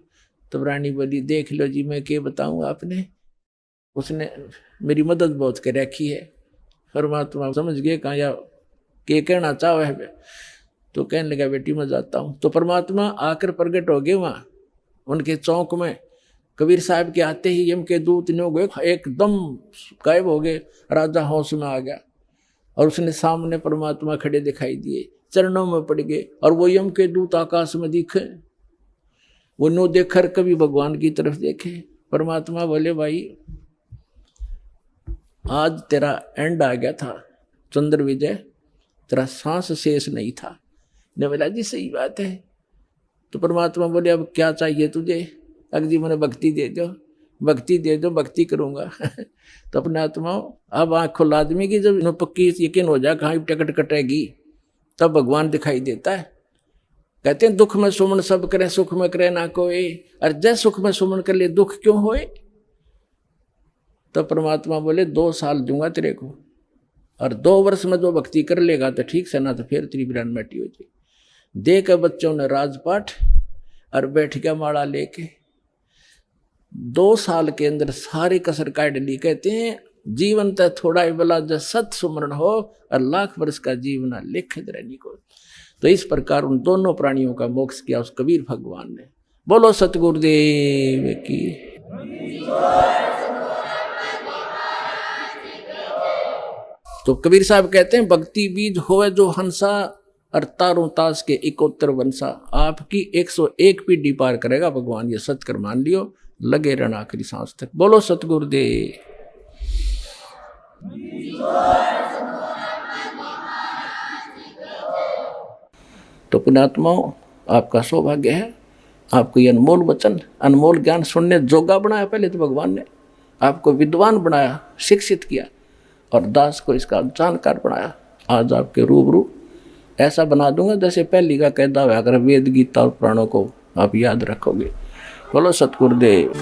तब रानी बोली देख लो जी, मैं क्या बताऊं आपने, उसने मेरी मदद बहुत कर रखी है। परमात्मा समझ गए कहाँ या के कहना चाहो है, तो कहने लगा बेटी मैं जाता हूँ। तो परमात्मा आकर प्रकट हो गए वहाँ उनके चौक में। कबीर साहब के आते ही यम के दूत ने गए, एकदम गायब हो गए, राजा होश में आ गया, और उसने सामने परमात्मा खड़े दिखाई दिए, चरणों में पड़ गए, और वो यम के दूत आकाश में दिखे, वो नो देखकर कभी भगवान की तरफ देखे। परमात्मा बोले भाई आज तेरा एंड आ गया था चंद्र विजय, तेरा सांस शेष नहीं था। ने बोला जी सही बात है। तो परमात्मा बोले अब क्या चाहिए तुझे, अगजी मैंने भक्ति दे दो, भक्ति दे दो, भक्ति करूंगा। तो अपने आत्मा अब आँख खुला आदमी की जब पक्की यकीन हो जाए कहाँ टिकट कटेगी, तब भगवान दिखाई देता है। कहते हैं दुख में सुमन सब करे, सुख में करे ना कोई, और जय सुख में सुमन कर ले दुख क्यों होए। तो परमात्मा बोले 2 साल दूंगा तेरे को, और 2 वर्ष में जो भक्ति कर लेगा तो ठीक से, ना तो फिर तेरी बिरान मैटी हो जाए। दे के बच्चों ने राजपाठ और बैठ गया माला लेके। 2 साल के अंदर सारी कसर काट ली। कहते हैं जीवन तो थोड़ा ही बला जब सत सुमरण हो, और लाख वर्ष का जीवन लिख रहने को। तो इस प्रकार उन दोनों प्राणियों का मोक्ष किया उस कबीर भगवान ने। बोलो सतगुरुदेव की। तो कबीर साहब कहते हैं भक्ति बीज होवे जो हंसा, और तारों तास के 71 वंशा। आपकी 101 पीढ़ी पार करेगा भगवान, ये सत्कर मान लियो, लगे रहना आखिरी सांस तक। बोलो सतगुरुदेव। तो पुण्यात्माओं आपका सौभाग्य है, आपको ये अनमोल वचन, अनमोल ज्ञान सुनने जोगा बनाया। पहले तो भगवान ने आपको विद्वान बनाया, शिक्षित किया, और दास को इसका जानकार बनाया। आज आपके रूबरू ऐसा बना दूंगा जैसे पहली का कहता हुआ, अगर वेद गीता और पुराणों को आप याद रखोगे। बोलो सतगुरुदेव।